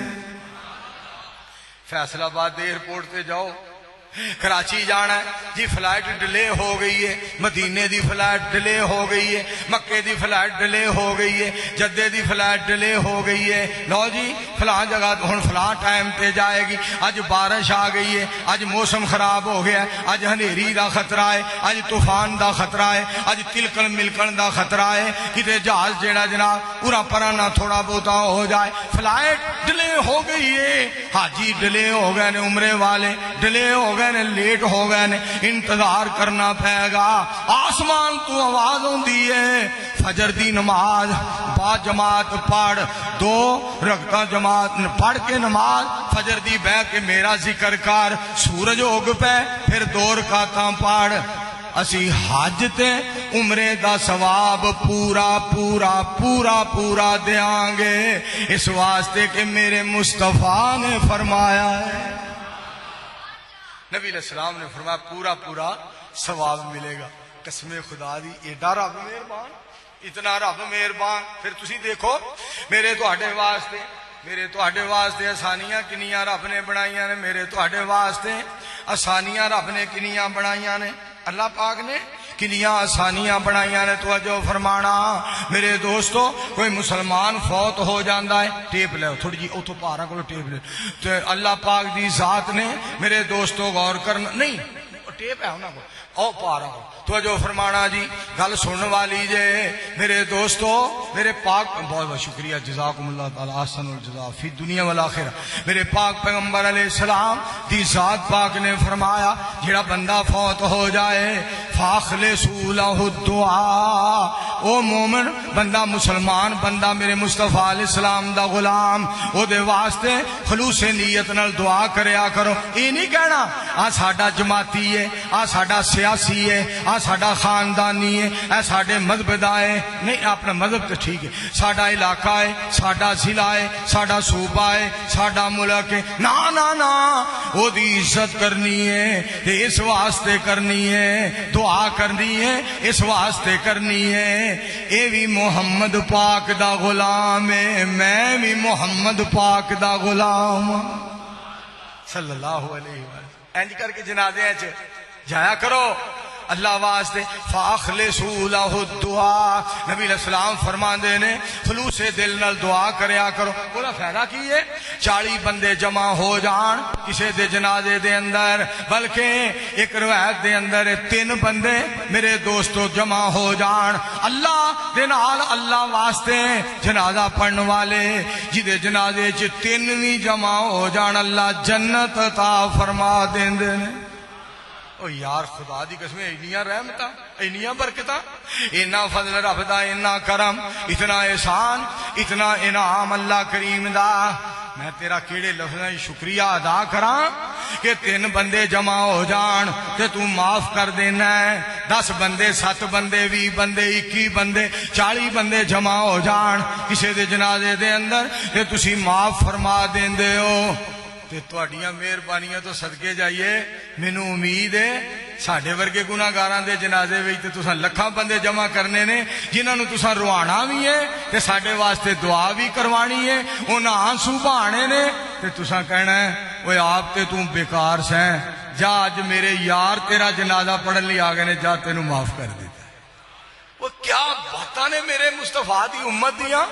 فیصل آباد ایئرپورٹ تے جاؤ، کراچی جانا ہے جی، فلائٹ ڈیلے ہو گئی ہے، مدینے دی فلائٹ ڈیلے ہو گئی ہے، مکے دی فلائٹ ڈیلے ہو گئی ہے، جدے دی فلائٹ ڈیلے ہو گئی ہے. لو جی فلاں جگہ ہن فلاں ٹائم تے جائے گی، اج بارش آ گئی ہے، اج موسم خراب ہو گیا ہے، اج ہنیری دا خطرہ ہے، اج طوفان دا خطرہ ہے، اج تلکن ملکن دا خطرہ ہے، کتے جہاز جیڑا جناب پورا پرا نہ تھوڑا بہتا ہو جائے. فلائٹ ڈیلے ہو گئی ہے، حاجی ڈیلے ہو گئے نے، عمرے والے ڈیلے ہو گئے نے، لیٹ ہو گئے نے، انتظار کرنا پائے گا. آسمان تو آواز ہوندی ہے فجر دی نماز با جماعت پڑھ، 2 رکعتاں جماعت پڑھ کے نماز فجر دی بہ کے میرا ذکر کر. سورج اگ پے پھر 2 رکعتاں پڑھ. اسی حج تے عمرے دا ثواب پورا پورا پورا پورا دیاں گے، اس واسطے کہ میرے مصطفیٰ نے فرمایا ہے. نبی علیہ السلام نے فرمایا پورا پورا ثواب ملے گا. قسم خدا دی ایڈا رب مہربان، اتنا رب مہربان. پھر تسی دیکھو میرے تواڈے واسطے آسانیاں کنیاں رب نے بنائیاں نے، میرے تواڈے واسطے آسانیاں رب نے کنیاں بنائیاں نے، اللہ پاک نے کنیاں آسانیاں بنائیاں نے. توجہ فرمانا میرے دوستو، کوئی مسلمان فوت ہو جاندہ ہے، ٹیپ لے تھوڑی جی اتو پارا کو ٹیپ لے، تو اللہ پاک دی ذات نے میرے دوستو غور کرنا نہیں، ٹیپ ہے انہاں کو او پارا کو. توجہ فرمانا جی، گل سننے والی جے میرے دوستو، میرے پاک بہت بہت شکریہ، جزاکم اللہ تعالی احسن الجزا فی دنیا والآخرہ. میرے پاک پیغمبر علیہ السلام دی ذات پاک نے فرمایا جڑا بندہ فوت ہو جائے فاخلصوا لہ الدعاء، او مومن بندہ مسلمان بندہ میرے مصطفیٰ علیہ السلام دا غلام، او دے واسطے خلوص نیت نال دعا کریا کرو. یہ نہیں کہنا آ ساڈا جماعتی ہے، ہے، آ ساڈا سیاسی ہے، آ ساڈا خاندانی ہے، اے ساڈے مذہب دا ہے، نہیں اپنا مذہب تو ٹھیک ہے، ساڈا علاقہ ہے، ساڈا ضلع ہے، ساڈا صوبہ ہے، ساڈا ملک ہے، نا نا نا او دی عزت کرنی ہے تے اس واسطے کرنی ہے، دعا کرنی ہے اس واسطے کرنی ہے، اے بھی محمد پاک دا غلام ہے، میں بھی محمد پاک دا غلام صلی اللہ علیہ وسلم۔ اینج کر کے جنازے جایا کرو اللہ واسطے، فاخلصوا لہ الدعاء، نبی علیہ السلام فرماندے نے خلوص دل نال دعا کریا کرو۔ بولا فائدہ کی ہے؟ 40 بندے جمع ہو جان کسے دے جنازے دے اندر، بلکہ ایک روایت دے اندر 3 بندے میرے دوستو جمع ہو جان اللہ دے نال، اللہ واسطے جنازہ پڑھن والے جدے جنازے 3 بھی جمع ہو جان اللہ جنت عطا فرما دیندے نے۔ او یار خدا دی قسم، اینیاں رحمتاں، اینیاں برکتاں، اینا فضل رب دا، اینا کرم، اتنا احسان، اتنا انعام اللہ کریم دا، میں تیرا کیڑے لفظاں شکریہ ادا کراں کہ 3 بندے جمع ہو جان تے تو معاف کر دینا ہے، 10 بندے 7 بندے 20 بندے 21 بندے 40 بندے جمع ہو جان کسے دے جنازے دے اندر تے تسی معاف فرما دیندے ہو تے تہاڈیاں مہربانیاں تو صدقے جائیے۔ مینوں امید ہے ساڈے ورگے گناہگاراں دے جنازے وچ تے تساں لکھاں بندے جمع کرنے نے جنہاں نوں تساں روانا بھی ہے تے ساڈے واسطے دعا بھی کروانی ہے، انہاں آنسو بہانے نے تے تساں کہنا ہے اوے آپ تے تو بیکار سیں، جا اج میرے یار تیرا جنازہ پڑھن لئی آ گئے نے، جا تینوں معاف کر دیتا۔ وہ کیا باتاں نے میرے مصطفیٰ دی امت دیاں،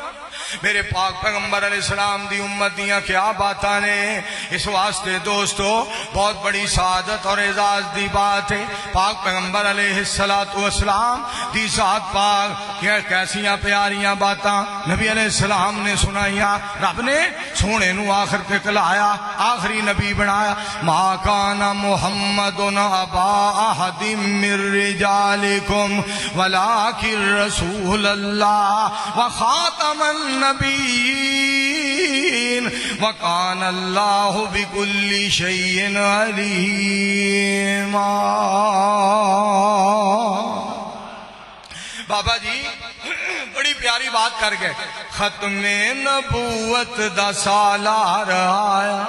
میرے پاک پیغمبر علیہ السلام دی امت دیاں کیا باتاں نے۔ اس واسطے دوستو بہت بڑی سعادت اور اعزاز دی بات ہے، پاک پیغمبر علیہ السلام دی ذات پاک کیا کیسیاں پیاریاں باتاں نبی علیہ السلام نے سنائیاں، رب نے سونے نو آخر تک لایا، آخری نبی بنایا۔ ما کان محمد ابا احد من رجالکم ولکن رسول اللہ وخاتم النبیین وکان اللہ بکل شیء علیم۔ بابا جی بڑی پیاری بات کر گئے، ختم نبوت دا سالار آیا،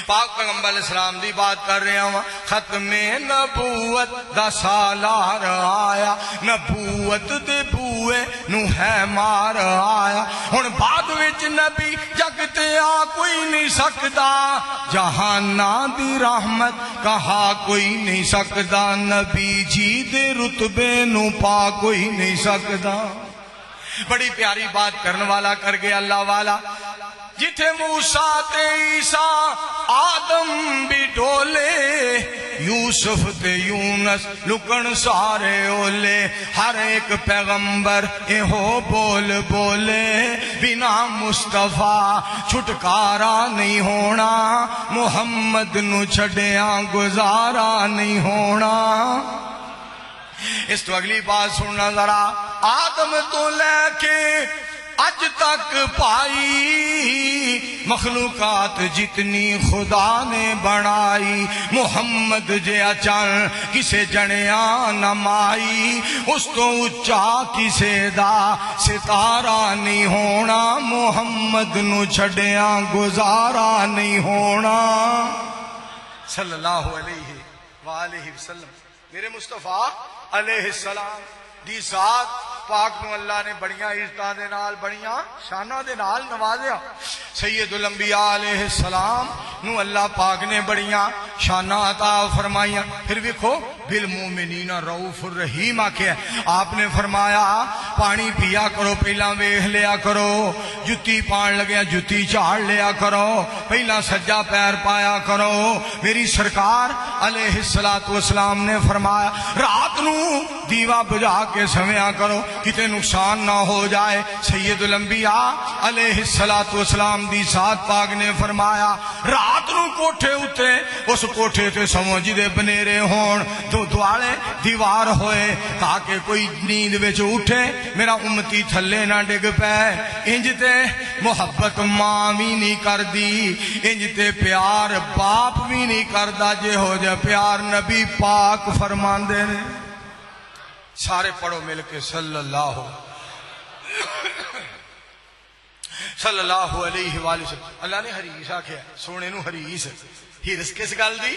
پاک پیغمبر علیہ السلام دی بات کر رہے ہیں، ختم نبوت دا سالار آیا، نبوت دے بوئے نو ہے مار آیا، ہن بعد وچ نبی جگ تے آ کوئی نہیں سکدا، جہاناں دی رحمت کہا کوئی نہیں سکدا، نبی جی دے رتبے نو پا کوئی نہیں سکدا۔ بڑی پیاری بات کرنے والا کر گیا اللہ والا، جتھے موسیٰ تے عیسیٰ آدم بھی ڈولے، یوسف تے یونس لکن سارے اولے، ہر ایک پیغمبر ایہو بول بولے، بنا مصطفیٰ چھٹکارا نہیں ہونا، محمد نو چھڑیاں گزارا نہیں ہونا۔ اس تو اگلی بات سننا ذرا، آدم تو لے کے اج تک پائی مخلوقات جتنی خدا نے بنائی، محمد جے اچان کسے جنیاں نمائی، اس تو اچا کسے دا ستارہ نہیں ہونا، محمد نو چھڑیاں گزارا نہیں ہونا صلی اللہ علیہ وآلہ وسلم۔ میرے مصطفیٰ علیہ السلام دی ذات پاک نو اللہ نے بڑیاں عزتاں دے نال بڑیاں شاناں دے نال نوازیا۔ سید الانبیاء علیہ السلام نو اللہ پاک نے بڑیاں شاناں عطا فرمائیاں۔ پھر دیکھو بالمومنین رؤوف الرحیم آکھیا، آپ نے فرمایا پانی پیا کرو پہلا ویکھ لیا کرو، جتی پان لگیا جتی جھاڑ لیا کرو، پہلا سجا پیر پایا کرو۔ میری سرکار علیہ الصلوۃ والسلام نے فرمایا رات نو دیوا بجھا کے سویا کرو، کتے نقصان نہ ہو جائے۔ سید الانبیاء علیہ الصلوۃ والسلام دی ذات پاک نے فرمایا رات نو کوٹھے اتے اس کوٹھے تے سمو جدے بنیرے ہون تو دوالے دیوار ہوئے تاکہ کوئی نیند وچ اٹھے میرا امتی تھلے نہ ڈگ پے۔ انج تے محبت ماں بھی نہیں کر دی، انج تے پیار باپ بھی نہیں کردا جے ہو جا پیار نبی پاک فرماندے نے۔ سارے پڑھو مل کے صلی اللہ علیہ وآلہ وسلم۔ اللہ نے حریص آکھیا سونے نو حریص۔ ہرس کس گل دی؟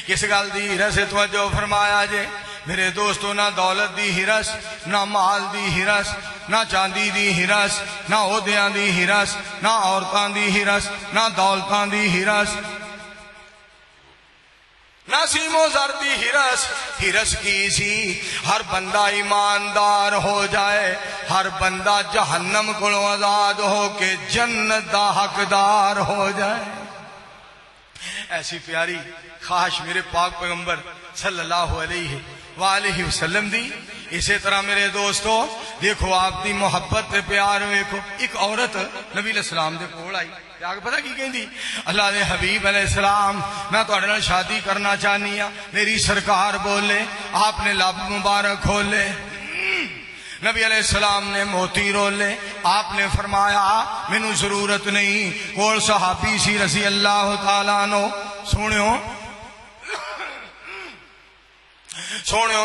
کس گل دی ہرس؟ توجہ فرمایا جے میرے دوستو، نہ دولت دی ہرس، نہ مال دی ہرس، نہ چاندی دی ہرس، نہ عہدیاں دی ہرس، نہ عورتاں دی ہرس، نہ دولتاں دی ہرس، نہ سیم و زر دی ہرس۔ ہرس کی سی ہر بندہ ایماندار ہو جائے، ہر بندہ جہنم کو آزاد ہو کے جنت دا حقدار ہو جائے۔ ایسی پیاری خواہش میرے پاک پیغمبر صلی اللہ علیہ وآلہ وسلم دی۔ اسی طرح میرے دوستو دیکھو آپ دی محبت تے پیار ویکھو۔ ایک عورت نبی علیہ السلام دے کول آئی، آگے پتہ کی کہندی؟ اللہ دے حبیب علیہ السلام میں تہاڈے نال شادی کرنا چاہنی ہاں۔ میری سرکار بولے، آپ نے لب مبارک کھولے، نبی علیہ السلام نے موتی رولے، آپ نے فرمایا مینوں ضرورت نہیں۔ کول صحابی سی رضی اللہ تعالیٰ عنہ، سونیو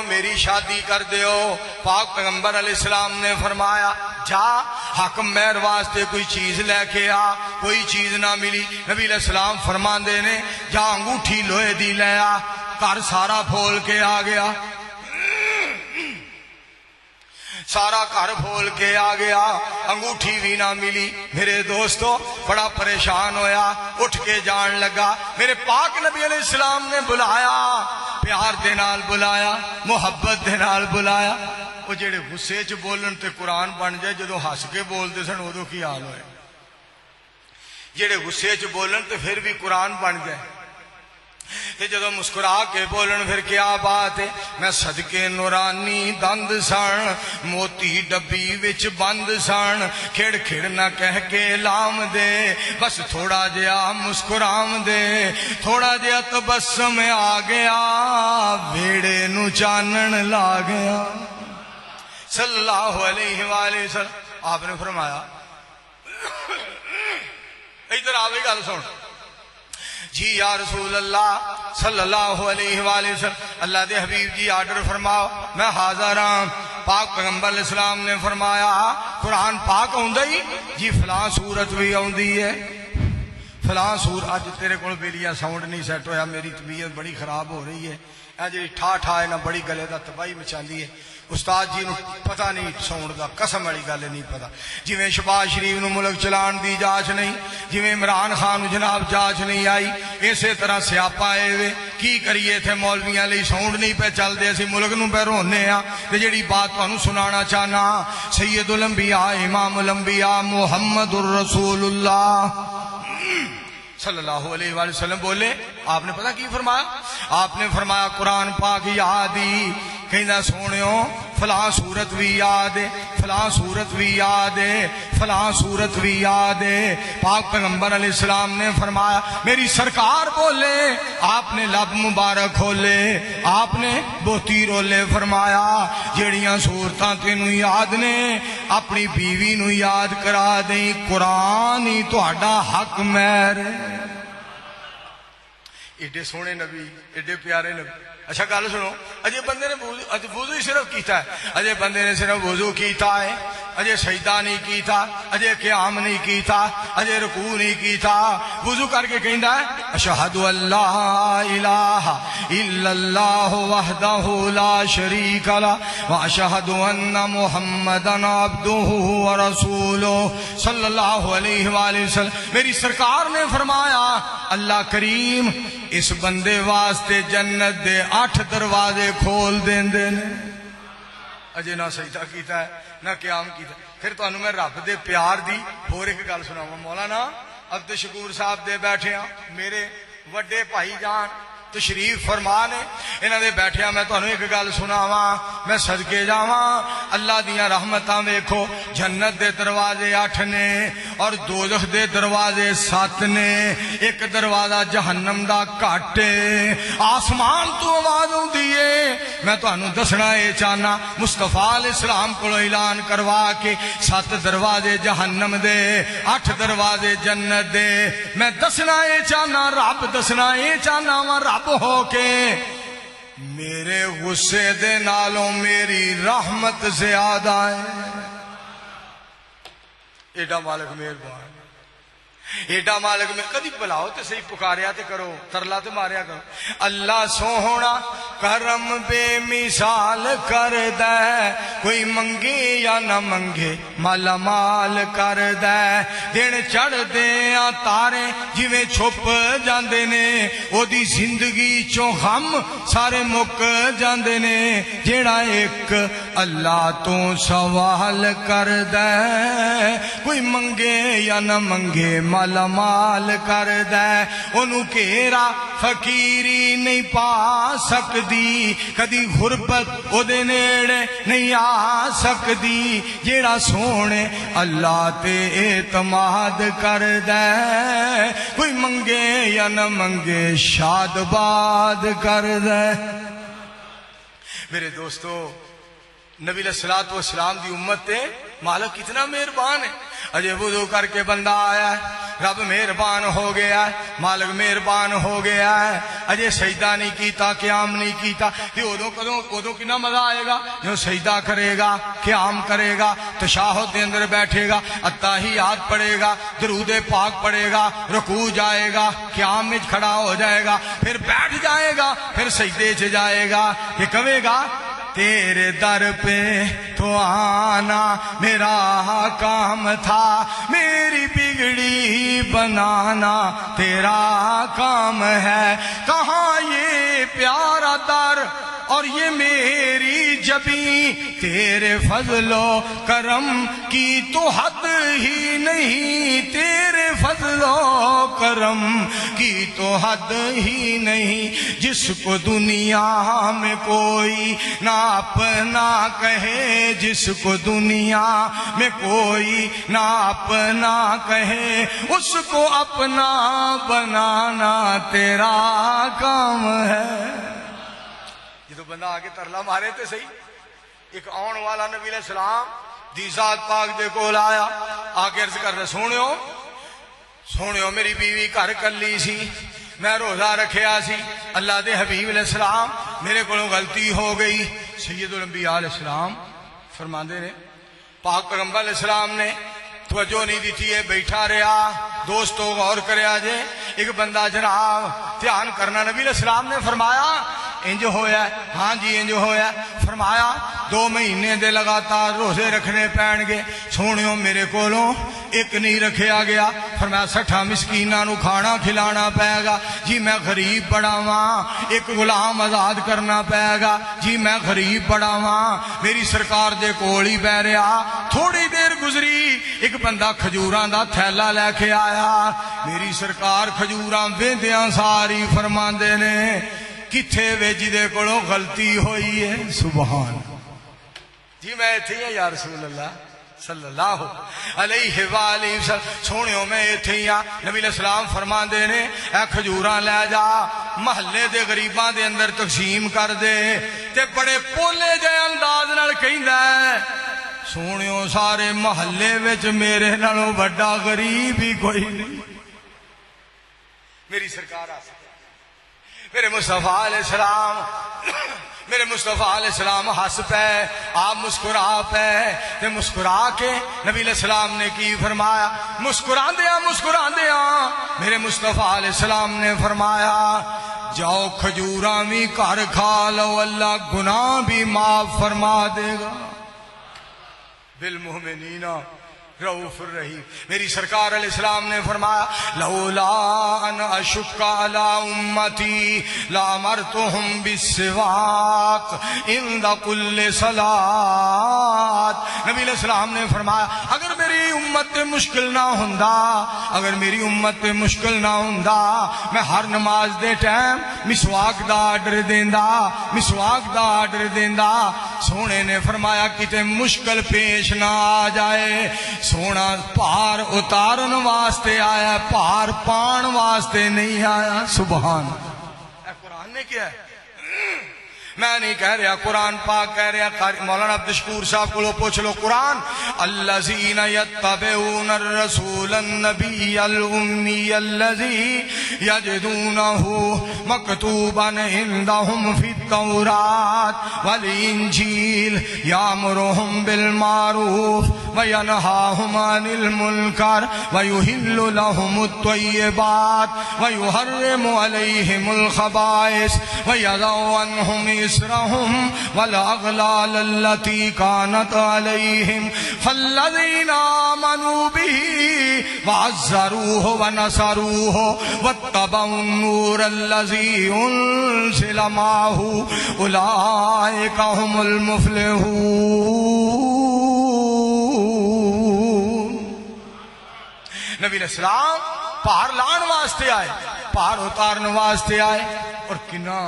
میری شادی کر دیو۔ پاک پیغمبر علیہ السلام نے فرمایا جا حکم مہر واسطے کوئی چیز لے کے آ۔ کوئی چیز نہ ملی۔ نبی علیہ السلام فرماندے نے جا انگوٹھی لوہے دی لے آ۔ گھر سارا پھول کے آ گیا، سارا گھر پھول کے آ گیا، انگوٹھی بھی نہ ملی۔ میرے دوستو بڑا پریشان ہویا، اٹھ کے جان لگا۔ میرے پاک نبی علیہ السلام نے بلایا، پیار دے نال بلایا، محبت دے نال بلایا۔ وہ جڑے غصے چ بولن تے قرآن بن جائے، جدو ہس کے بولتے سن ادو کی حال ہوئے؟ جڑے غصے چ بولن تے پھر بھی قرآن بن جائے، تے جدو مسکرا کے بولن پھر کیا بات ہے؟ میں صدقے نورانی دند سن، موتی ڈبی وچ بند سن، کھڑ کھڑ نہ کہہ کے لام دے، بس تھوڑا جہا مسکرام دے، تھوڑا جہا تبسم آ گیا، ویڑے نو چانن لا گیا۔ صلی اللہ علیہ وآلہ وسلم۔ آپ نے فرمایا ادھر آوے گل سن جی یا رسول اللہ صلی اللہ علیہ وآلہ وسلم، اللہ دے حبیب جی آرڈر فرماؤ، میں حاضر ہاں۔ پاک پیغمبر علیہ السلام نے فرمایا قرآن پاک آؤندا ہی جی فلاں سورت بھی آؤندی ہے، فلاں سور۔ اج تیرے کول بیلیا ساؤنڈ نہیں سیٹ ہویا، میری طبیعت بڑی خراب ہو رہی ہے، اے جی ٹھا ٹھا ہے نا بڑی گلے دا تباہی مچاندی ہے۔ استاد جی نو پتہ نہیں ساؤنڈ دا، قسم والی گل نہیں پتہ۔ جویں شہباز شریف نو ملک چلان دی جاچ نہیں، جویں عمران خان نو جناب جاچ نہیں آئی، اسی طرح سیاپا اے وے کی کریے تھے مولویاں لئی ساؤنڈ نہیں پہ چل دے، اسی ملک نو پہ رونے ہاں۔ تے جڑی بات تانوں سنانا چاہنا، سید الانبیاء امام الانبیاء محمد الرسول اللہ صلی اللہ علیہ وآلہ وسلم بولے۔ آپ نے پتہ کی فرمایا؟ آپ نے فرمایا قرآن پاک یاد ہی کہندا سونیو فلاں صورت بھی یاد ہے، فلاں صورت بھی یاد ہے، فلاں صورت بھی یاد ہے۔ پاک پیغمبر علیہ السلام نے فرمایا میری سرکار بولے، آپ نے لب مبارک کھولے، آپ نے بوتی رولے، فرمایا جڑیاں صورتاں تینوں یاد نے اپنی بیوی نو یاد کرا دیں، قرآن ہی تہاڈا حق مہر ہے۔ ایڈے سونے نبی، ایڈے پیارے نبی۔ اچھا گل سنو، اجے بندے نے وضو ہی صرف کیتا ہے، اجے بندے نے صرف وضو کیتا ہے، اجے سجدہ نہیں کیتا، اجے قیام نہیں کیتا، اجے رکوع نہیں کیتا، وضو کر کے کہندا ہے اشہد ان لا الہ الا اللہ وحدہ لا شریک لہ واشہد ان محمدا عبدہ ورسولہ صلی اللہ علیہ وآلہ وسلم۔ میری سرکار نے فرمایا اللہ کریم اس بندے واسطے جنت دے 8 دروازے کھول دیندے نے۔ اجے نہ سجدہ کیتا ہے نہ قیام کیتا۔ پھر تانوں میں رب دے پیار دی ہور ایک گل سناواں۔ مولانا عبد شکور صاحب دے بیٹھے ہاں، میرے وڈے بھائی جان تشریف فرما نے انہاں دے بیٹھیا میں تانوں ایک گل سناواں میں صدقے جاواں اللہ دیاں رحمتاں ویکھو جنت دے دروازے 8 نے اور دوزخ دے دروازے 7 نے ایک دروازہ جہنم دا گھٹ ہے آسمان تو آواز ہوندی ہے میں تانوں دسنا اے چاہنا مصطفیٰ علیہ السلام کو اعلان کروا کے 7 دروازے جہنم دے 8 دروازے جنت دے میں دسنا اے چاہنا رب دسنا اے چاہنا وا رب ہو کے میرے غصے دے نالوں میری رحمت زیادہ ہے ایڈا مالک مہربان ایڈا مالک میں کدی بلاؤ تے صحیح پکاریا تے کرو ترلا تے ماریا کرو اللہ سوہنا کرم بے مثال کر دے کوئی منگے یا نہ منگے مالا مال کر دے دن چڑھ دے تارے جویں چھپ جاندے نے او دی زندگی چوں غم سارے مک جاندے نے جیڑا ایک اللہ تو سوال کر دے کوئی منگے یا نہ منگے مالا مال کر دے انہوں کیرا فقیری نہیں پا سکدی کدی غربت او دے نیڑے نہیں آ سکدی جیڑا سونے اللہ تے اعتماد کر دے کوئی منگے یا نہ منگے شاد باد کر دے میرے دوستو نبی علیہ الصلوۃ والسلام دی امت تے مالک کتنا مہربان ہے اجے وضو کر کے بندہ آیا ہے رب مہربان ہو گیا ہے مالک مہربان ہو گیا ہے اجے سجدہ نہیں کیتا قیام نہیں کیتا تے ادوں کتنا مزہ آئے گا جو سجدہ کرے گا قیام کرے گا تشہد کے اندر بیٹھے گا اتحیات پڑھے گا درود پاک پڑھے گا رکوع جائے گا قیام میں کھڑا ہو جائے گا پھر بیٹھ جائے گا پھر سجدے چ جائے گا کہ کہے گا تیرے در پہ تو آنا میرا کام تھا میری بگڑی بنانا تیرا کام ہے کہاں یہ پیارا در اور یہ میری جبیں تیرے فضل و کرم کی تو حد ہی نہیں تیرے فضل و کرم کی تو حد ہی نہیں جس کو دنیا میں کوئی نہ اپنا کہے جس کو دنیا میں کوئی نہ اپنا کہے اس کو اپنا بنانا تیرا کام ہے جدو بندہ آگے ترلا مارے تے صحیح ایک آن والا نبی علیہ السلام دی ذات پاک دے کول آیا آگے عرض کر دے سونیو میری بیوی گھر کلی سی میں روزہ رکھیا سی اللہ دے حبیب علیہ السلام میرے کولوں غلطی ہو گئی سید الانبیاء علیہ السلام فرماندے نے پاک پیغمبر علیہ السلام نے توجہ نہیں دیتی ہے بیٹھا رہا دوستو غور کریا جے ایک بندہ جناب دھیان کرنا نبی علیہ السلام نے فرمایا انج ہویا ہے ہاں جی انج ہویا ہے فرمایا 2 مہینے دے لگاتار روزے رکھنے پین گے سونیوں میرے کولوں ایک نہیں رکھیا گیا فرمایا 60 مسکیناں نو کھانا کھلانا پائے گا جی میں غریب بڑھاواں ایک غلام آزاد کرنا پائے گا جی میں غریب بڑھاواں میری سرکار دے کول ہی بہ رہا تھوڑی دیر گزری ایک بندہ کھجوراں دا تھیلا لے کے آیا میری سرکار کھجوراں ویندیاں ساری فرماندے نے کتھے وے جدے کولوں غلطی ہوئی ہے سبحان جی میں ایتھے ہی یا رسول اللہ صلی اللہ علیہ وآلہ وسلم سونیوں میں ایتھے ہی نبی علیہ السلام فرماندے نے اے کھجوراں لے جا محلے دے غریباں دے اندر تقسیم کر دے تے بڑے پولے جے انداز نال کہندا ہے سونیوں سارے محلے وچ میرے نالوں بڑا غریب ہی کوئی نہیں میری سرکار آ میرے مصطفیٰ علیہ السلام میرے مصطفیٰ علیہ السلام ہنس پے آپ مسکرا پے تے مسکرا کے نبی علیہ السلام نے کی فرمایا مسکرا دیا میرے مصطفیٰ علیہ السلام نے فرمایا جاؤ کھجوراں بھی گھر کھا لو اللہ گناہ بھی معاف فرما دے گا بالمؤمنین رؤوف الرحیم. میری سرکار علیہ السلام نے فرمایا لولا ان اشق علی امتی لامرتهم بالسواک عند کل صلاۃ. نبی علیہ السلام نے فرمایا اگر میری امت مشکل نہ ہوندا، اگر میری امت مشکل نہ ہوندا میں ہر نماز دے ٹائم مسواک دا آرڈر دیندا، مسواک دا آرڈر دیندا. سونے نے فرمایا کتے مشکل پیش نہ آ جائے، سونا پار اتارن واسطے آیا، پار پان واسطے نہیں آیا. سبحان. اے قرآن نے کیا ہے؟ میں نہیں کہہ رہا، قرآن پاک کہہ رہا. مولانا عبدالشکور صاحب کو پوچھ لو قرآن. الذین یتبعون الرسول النبی الامی الذی یجدونہ مکتوبا عندہم فی التوراۃ والانجیل یامرہم بالمعروف وینہاہم عن المنکر ویحل لہم الطیبات ویحرم علیہم الخبائث ویضع عنہم إسرهم والأغلال التي كانت عليهم فالذين آمنوا به وعزروه ونصروه واتبعوا النور الذي أنزل معه أولئك هم المفلحون. نبی علیہ السلام پہاڑ لان واسطے آئے، پہاڑ اتارن واسطے آئے. اور کنا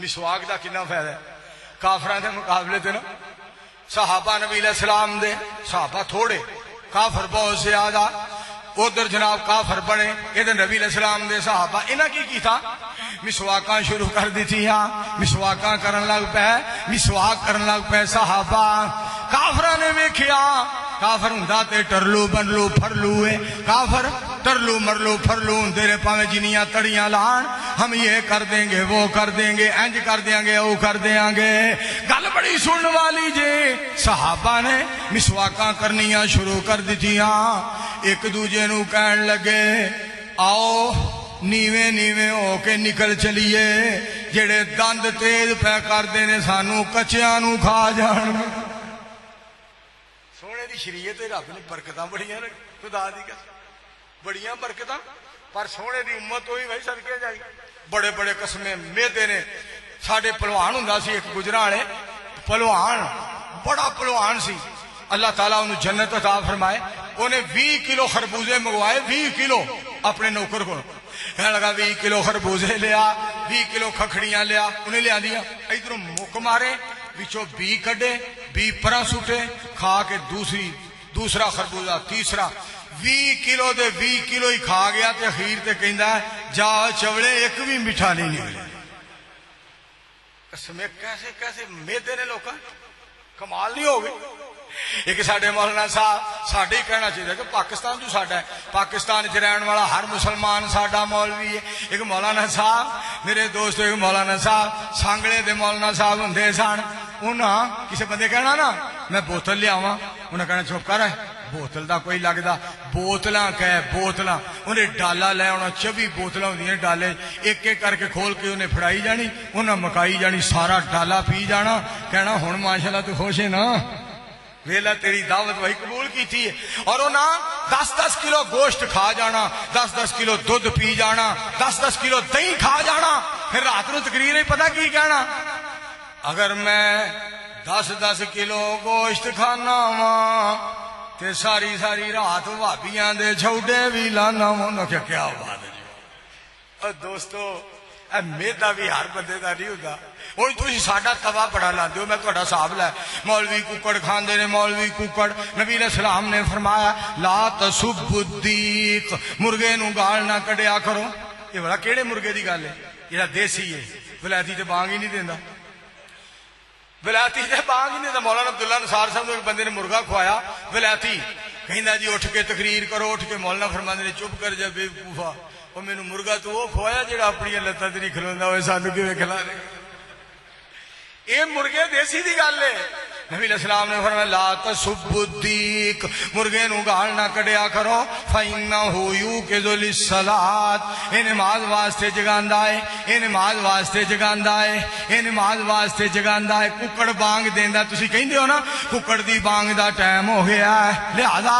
مسواک دا کنا فائدہ ہے کافران دے مقابلے تے نا. صحابہ نبی علیہ السلام دے صحابہ تھوڑے، کافر بہت زیادہ. ادھر جناب کافر بڑے، ادھر نبی علیہ السلام دے صحابہ. انہاں کی تھا مسواکاں شروع کر دی تھی. ہاں مسواکاں کرن لگ پے، مسواک کرن لگ پے صحابہ. کافران نے ویکھیا کافر ہوندا تے ٹرلو بنلو پھرلو ہے. کافر ٹرلو مرلو پھرلو ہوندے نے، پاویں جنیاں تڑیاں لان ہم یہ کر دیں گے، وہ کر دیں گے، انج کر دیں گے، وہ کر دیں گے. گل بڑی سنن والی جے. صحابہ نے مسواکاں کرنیاں شروع کر دتیاں. ایک دوجے نو کہن لگے آؤ نیویں نیویں ہو کے نکل چلیے، جڑے دند تیز پہ کردے نے سانو کچیاں نو کھا جان. سونے دی شریعت رب نے برکتاں بڑیاں رکھی، خدا دی قسم بڑیاں برکتاں. پر سونے دی امت ہوئی بھائی صدقے جائی. بڑے بڑے قسمیں میدے نے. ساڈے پہلوان ہوندا سی ایک گجراں والے پہلوان، بڑا پہلوان سی. اللہ تعالیٰ انہوں جنت عطا فرمائے. انہیں 20 کلو خربوزے منگوائے، 20 کلو اپنے نوکر کو. کہنے لگا 20 کلو خربوزے لیا، 20 کلو کھکھڑیاں لیا. انہیں لیا دیا، ادھروں مک مارے، بچوں 20 کڈے، 20 پرا سٹے، کھا کے دوسرا خربوزہ تیسرا. 20 کلو دے 20 کلو ہی کھا گیا تے اخیر تے کہندا ہے جا چوڑے ایک بھی میٹھا نہیں نکلے. قسم کیسے کیسے میدے نے لوکاں، کمال نہیں ہو گئی. ایک ساڈے مولانا صاحب، ساڈے ہی کہنا چاہیے کہ پاکستان تو ساڈا ہے، پاکستان وچ رہن والا ہر مسلمان ساڈا مولوی ہے. ایک مولانا صاحب میرے دوست، ایک مولانا صاحب سانگڑے دے مولانا صاحب ہوندے سن. انہاں کسے بندے کہنا نا میں بوتل لیاواں، انہاں کہنا چپ کر بوتل دا کوئی لگدا، بوتلاں کہے بوتلاں. انہیں ڈالا لے آنا، 24 بوتلاں ہوندیاں ڈالے، ایک ایک کر کے کھول کے انہیں پھڑائی جانی، انہاں مکائی جانی، سارا ڈالا پی جانا. کہنا ہن ماشاءاللہ تو خوش ہے نا، ویلا تیری دعوت وہی قبول کی تھی. اور انہاں 10-10 کلو گوشت کھا جانا، 10-10 کلو دودھ پی جانا، 10-10 کلو دہی کھا جانا. پھر رات نو تقریر ہی پتہ کی کہنا، اگر میں 10-10 کلو گوشت کھانا وا تے ساری رات بھابیاں دے چھوٹے بھی لانا وا. کیا بات ہے جی. دوستو اے میدا بھی ہر بندے دا نہیں ہوتا. ہوں تھی ساڈا توا بڑا لاندے ہو، میں تہاڈا حساب لے. مولوی ککڑ کھاندے نے، مولوی ککڑ. نبی علیہ السلام نے فرمایا لا تسبوا الدیق، مرغے نو گال نہ کڈیا کرو. یہ بڑا کیڑے مرغے دی گل ہے؟ جہاں دیسی ہے، ولایتی تے بانگ ہی نہیں دیندا، ولایتی تے بانگ ہی نہیں دیندا. مولانا عبداللہ نثار صاحب نے ایک بندے نے مرغا کھوایا ولایتی، کہندا جی اٹھ کے تقریر کرو. اٹھ کے مولانا فرماندے نے چپ کر جا بے وقوفا، وہ مینوں مرغا تو وہ کھوایا جڑا اپنی لتاں تے نہیں کھلوندا ہوئے، سانوں کیویں کھلا دے. یہ مرغے دیسی دی گل ہے. نبی علیہ السلام نے فرمایا لا تسبوا الدیک، مرغے نو گال نہ کڈیا کرو، فإنہ یوقظ للصلاۃ، یہ نماز واسطے جگاندا ہے، یہ نماز واسطے جگاندا ہے، یہ نماز واسطے جگاندا ہے۔ ککڑ بانگ دیندا، تسی کہندے ہو نا ککڑ دی بانگ دا ٹائم ہو گیا ہے، لہذا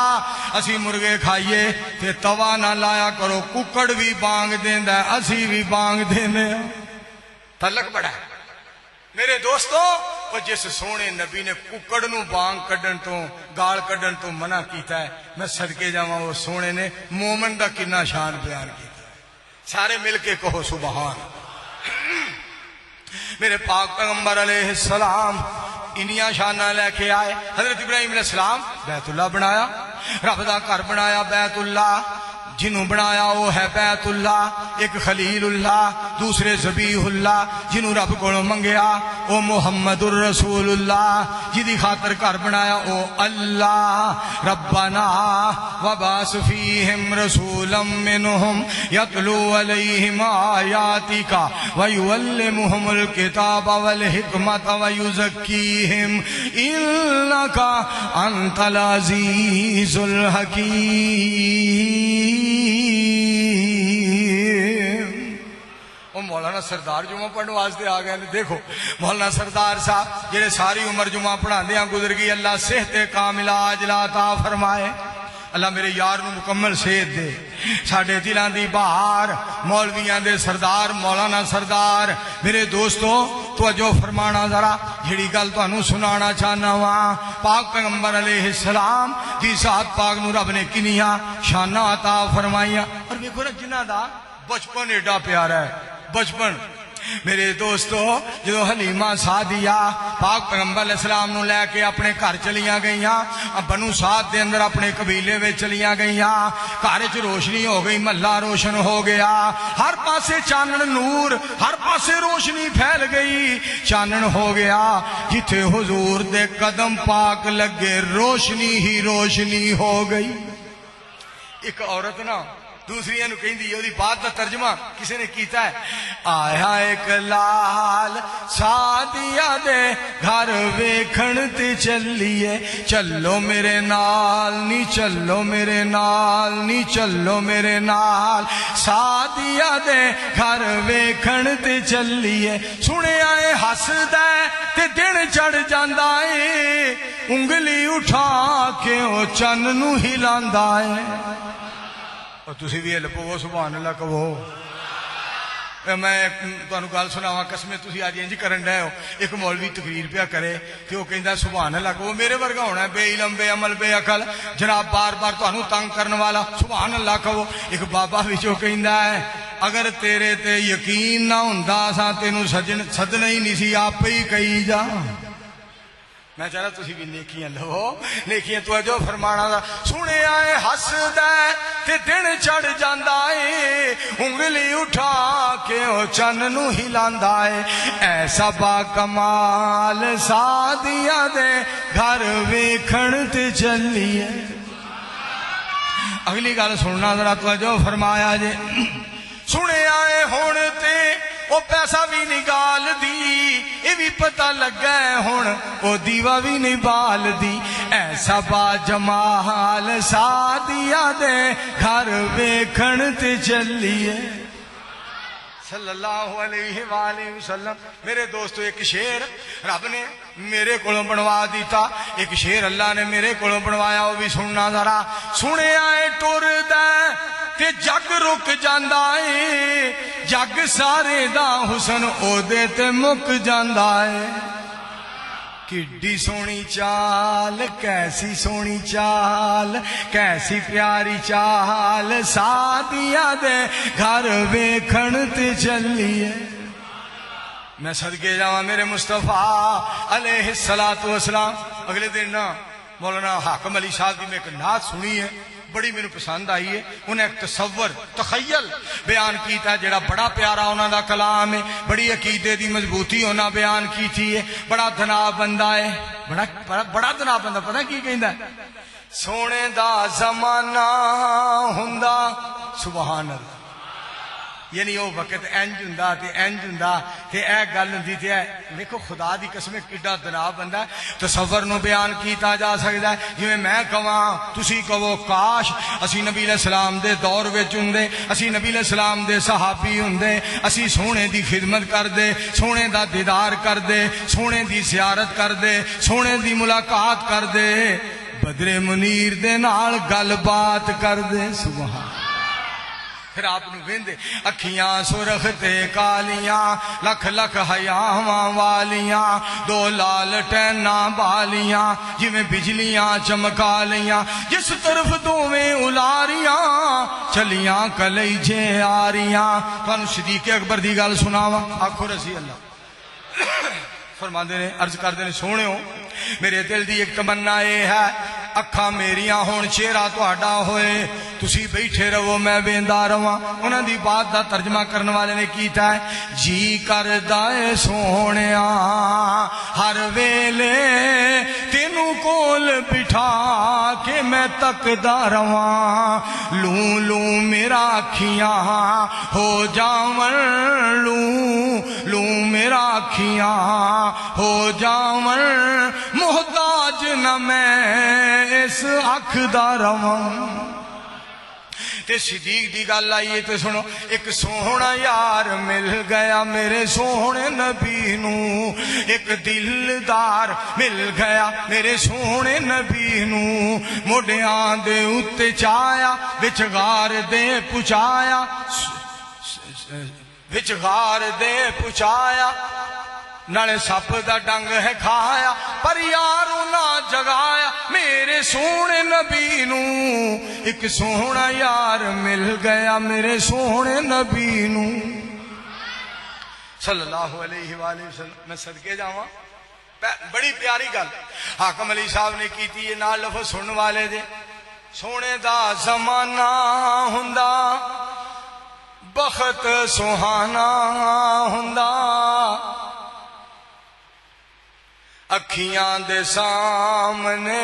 اسی مرغے کھائیے تے توا نہ لایا کرو، ککڑ بھی بانگ دیندا ہے، اسی بھی بانگ دیندے ہاں۔ تعلق بڑا ہے میرے دوستو، اور جس سونے نبی نے ککڑ نو بانگ کڈن تو گال کڈن تو منع کیتا ہے، میں صدقے جاواں وہ سونے نے مومن دا کنا شان بیان کیتا ہے۔ سارے مل کے کہو سبحان۔ میرے پاک پیغمبر علیہ السلام انیاں شانہ لے کے آئے۔ حضرت ابراہیم علیہ السلام بیت اللہ بنایا، رب دا گھر بنایا بیت اللہ، جنہوں بنایا وہ ہے بیت اللہ، ایک خلیل اللہ، دوسرے ذبیح اللہ، جنہوں رب کو منگیا وہ محمد الرسول اللہ، جدی خاطر گھر بنایا وہ اللہ۔ ربنا وبعث فیہم رسولا منہم یتلو علیہم آیاتک ویعلمہم الکتاب والحکمت ویزکیہم انک انت العزیز الحکیم۔ وہ مولانا سردار جمعہ پڑھنے واسطے آ گئے۔ دیکھو مولانا سردار صاحب جڑے ساری عمر جمعہ پڑھاندیاں گزر گئی، اللہ صحت کاملہ عاجلہ عطا فرمائے، اللہ میرے یار نو مکمل صحت دے۔ ساڈے دلاں دی بہار مولویاں دے سردار مولانا سردار، میرے دوستو توجہ فرمانا ذرا، جڑی گل تانوں سنانا چاہنا وا، پاک پیغمبر علیہ السلام دی ذات پاک نو رب نے کنیاں شاناں عطا فرمائیاں۔ اور ویکھو نا جنہاں دا بچپن ایڈا پیارا ہے، بچپن میرے دوستو جدو حلیمہ سعدیہ پاک پیغمبر علیہ السلام نو لے کے اپنے گھر چلیاں گئیاں، بنو سعد دے اندر اپنے قبیلے میں چلیاں گئیاں، گھر چ روشنی ہو گئی، محلہ روشن ہو گیا، ہر پاسے چانن نور، ہر پاسے روشنی پھیل گئی، چانن ہو گیا، جتھے حضور دے قدم پاک لگے روشنی ہی روشنی ہو گئی۔ ایک عورت نا دوسری نو کہندی ہے، دی بات دا ترجمہ کسی نے کیتا ہے، آیا ایک لال سعدیہ دے گھر ویکھن تے چلیے، چلو میرے نال نی چلو میرے نال نی چلو میرے نال، سعدیہ دے گھر ویکھن تے چلیے، سنے آئے ہسدا تے دن چڑھ جاندا اے، انگلی اٹھا کے او چن نو ہلاندا اے۔ اور تسی بھی لپو سبحان اللہ کہو۔ میں تانوں گل سناواں، قسمیں تسی اج انج کرن ڈے ہو، ایک مولوی تقریر پیا کرے تے او کہندا سبحان اللہ کہو، میرے ورگا ہونا ہے بے علم بے عمل بے عقل جناب، بار بار تانوں تنگ کرن والا، سبحان اللہ کہو۔ ایک بابا وچوں کہندا ہے اگر تیرے تے یقین نہ ہوندا اساں تینوں سدنا ہی نہیں سی، آپ ہی کہی جا۔ میں چاہ رہا تسی بھی نیکیاں لو، نیکیاں توجہ فرمانا دا، سنے آئے ہسدا تے دن چڑھ جاندا اے، انگلی اٹھا کے او چن نو ہلاندا اے، ایسا با کمال سعدیہ دے گھر ویکھن تے چلیے۔ اگلی گل سننا ذرا توجہ فرمایا جے، سنے آئے ہون تے او پیسہ بھی نہیں گال دی، یہ بھی پتہ لگا ہے ہون او دیوا بھی نہیں بال دی، ایسا با جمال سعدیہ دے گھر ویکھن تے چلیے صلی اللہ علیہ وآلہ وسلم۔ میرے دوستو ایک شعر رب نے میرے کولوں بنوا دیتا، ایک شعر اللہ نے میرے کولوں بنوایا، وہ بھی سننا ذرا، سنے آئے ٹر دے تے جگ رک جاندا اے، جگ سارے دا حسن او دے تے مک جاندا اے۔ کڈی سونی چال کیسی سونی چال کیسی پیاری چال سعدیہ دے گھر ویکھن تے چلیے۔ میں صدقے جاواں میرے مصطفیٰ علیہ الصلوۃ والسلام۔ اگلے دن نا مولانا حاکم علی صاحب دی میں ایک نعت سنی ہے، بڑی میرے پسند آئی ہے، انہیں ایک تصور تخیل بیان کیتا ہے جڑا بڑا پیارا انہاں دا کلام ہے، بڑی عقیدے دی مضبوطی انہاں بیان کی تھی ہے، بڑا دنا بندہ ہے، بڑا دنا بندہ، پتہ کی کہندا ہے، سونے دا زمانہ ہوندا سبحان اللہ، یعنی وہ وقت انج ہوندا تے انج ہوندا تے اے گل ہوندی تے ویکھو خدا دی قسم کڈا دنا بندہ تصور نو بیان کیتا جا سکدا ہے جویں میں کہاں تسی کہو کاش اسی نبی علیہ السلام دے دور وچ ہوندے اسی نبی علیہ السلام دے صحابی ہوندے اسی سونے دی خدمت کردے سونے دا دیدار کردے سونے دی زیارت کردے سونے دی ملاقات کردے بدر منیر دے نال گل بات کردے سبحان پھر آپ نو ویندے اکھیاں سرخ تے کالیاں لکھ لکھ حیاواں والیاں دو لال ٹیناں بالیاں جویں بجلیاں چمکا لیاں جس طرف دوویں الاریاں چلیاں کلیجے آریاں تانوں صدیق اکبر دی گل سناواں آکھو رضی اللہ فرماندے نے عرض کردے نے سونےو میرے دل دی ایک تمنا یہ ہے اکھاں میریاں ہون چہرہ تہاڈا ہوئے تسی بیٹھے رہو میں ویندا رہواں انہاں دی بات دا ترجمہ کرنے والے نے کیتا ہے جی کردا اے سونیا ہر ویلے تینوں کول بٹھا کے میں تکدا رہواں لوں لوں میرا اکھیاں ہو جاون لوں میرا اکھیاں ہو جاون محتاج نہ میں اس اکھ دا رواں تے صدیق دی گل آئیے تے سنو ایک سوہنا یار مل گیا میرے سوہنے نبی نو ایک دلدار مل گیا میرے سوہنے نبی نو موڈیاں دے اُتے چایا وچ غار دے پچایا وچ غار دے پچایا نالے سپ دا ڈنگ ہے کھایا پر یارو نہ جگایا میرے سونے نبی نو ایک سونا یار مل گیا میرے سونے نبی نو صلی اللہ علیہ وآلہ وسلم میں صدقے جاواں بڑی پیاری گل حاکم علی صاحب نے کیتی ہے نال لفظ سنن والے دے سونے دا زمانہ ہوندا بخت سہانا ہوندا اکھیاں دے سامنے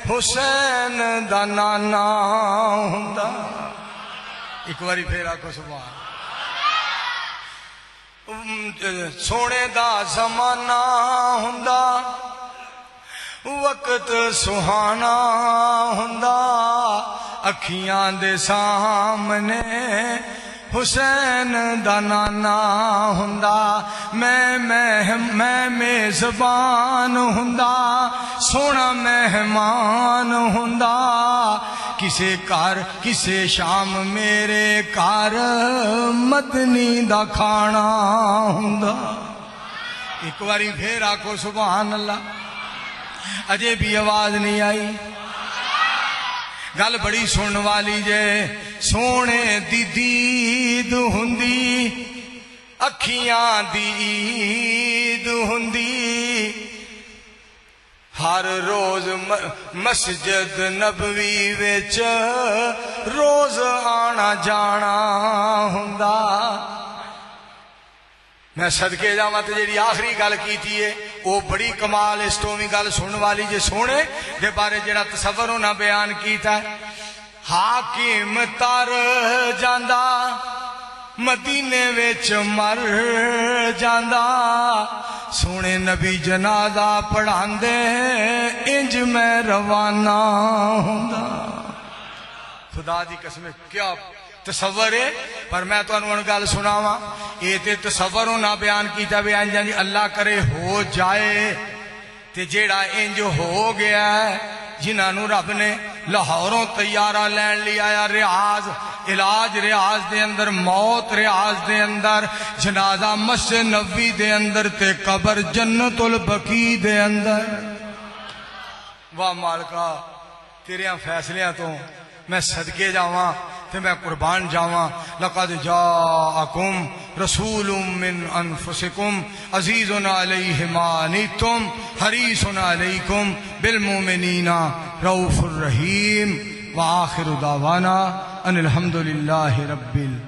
حسین دا نانا ہوندا ایک باری پھر آکھو سبحان سونے دا زمانہ ہوندا وقت سہانا ہوندا اکھیاں دے سامنے حسین دا نانا ہوندا میں میزبان ہوندا سونا مہمان ہوندا کسے کار کسے شام میرے کار مدنی دا کھانا ہوندا ایک باری پھر آکھو سبحان اللہ اجے بھی آواز نہیں آئی گل بڑی سنن والی جے سونے دی دید ہوندی اکھیاں دی عید ہوندی ہر روز مسجد نبوی وچ روز آنا جانا ہوندا میں صدقے جاواں تے جیڑی آخری گل کیتی ہے وہ بڑی کمال اس تو بھی گل سنن والی جے سونے دے بارے جڑا تصور انہاں بیان کیتا ہے حاکم تر جاندا مدینے وچ مر جاندا سونے نبی جنازہ پڑھاندے انج میں روانہ ہوندا خدا دی قسم کیا تصور ہے پر میں تو انہوں گل سناواں یہ تے تصور نہ بیان کیتا بھی انج انج اللہ کرے ہو جائے تے جیڑا انج ہو گیا ہے جنہاں نو رب نے لاہوروں طیارہ لین لی آیا ریاض علاج ریاض دے اندر موت ریاض دے اندر جنازہ مسجد نبوی دے اندر تے قبر جنت البقیع دے اندر واہ مالکا تیریاں فیصلیاں تو میں صدقے جاواں تے میں قربان جاواں لقد جاءکم رسول من انفسکم عزیز علیہ ما عنتم حریص علیکم بالمؤمنین رؤوف الرحیم وآخر دعوانا ان الحمدللہ رب العالمین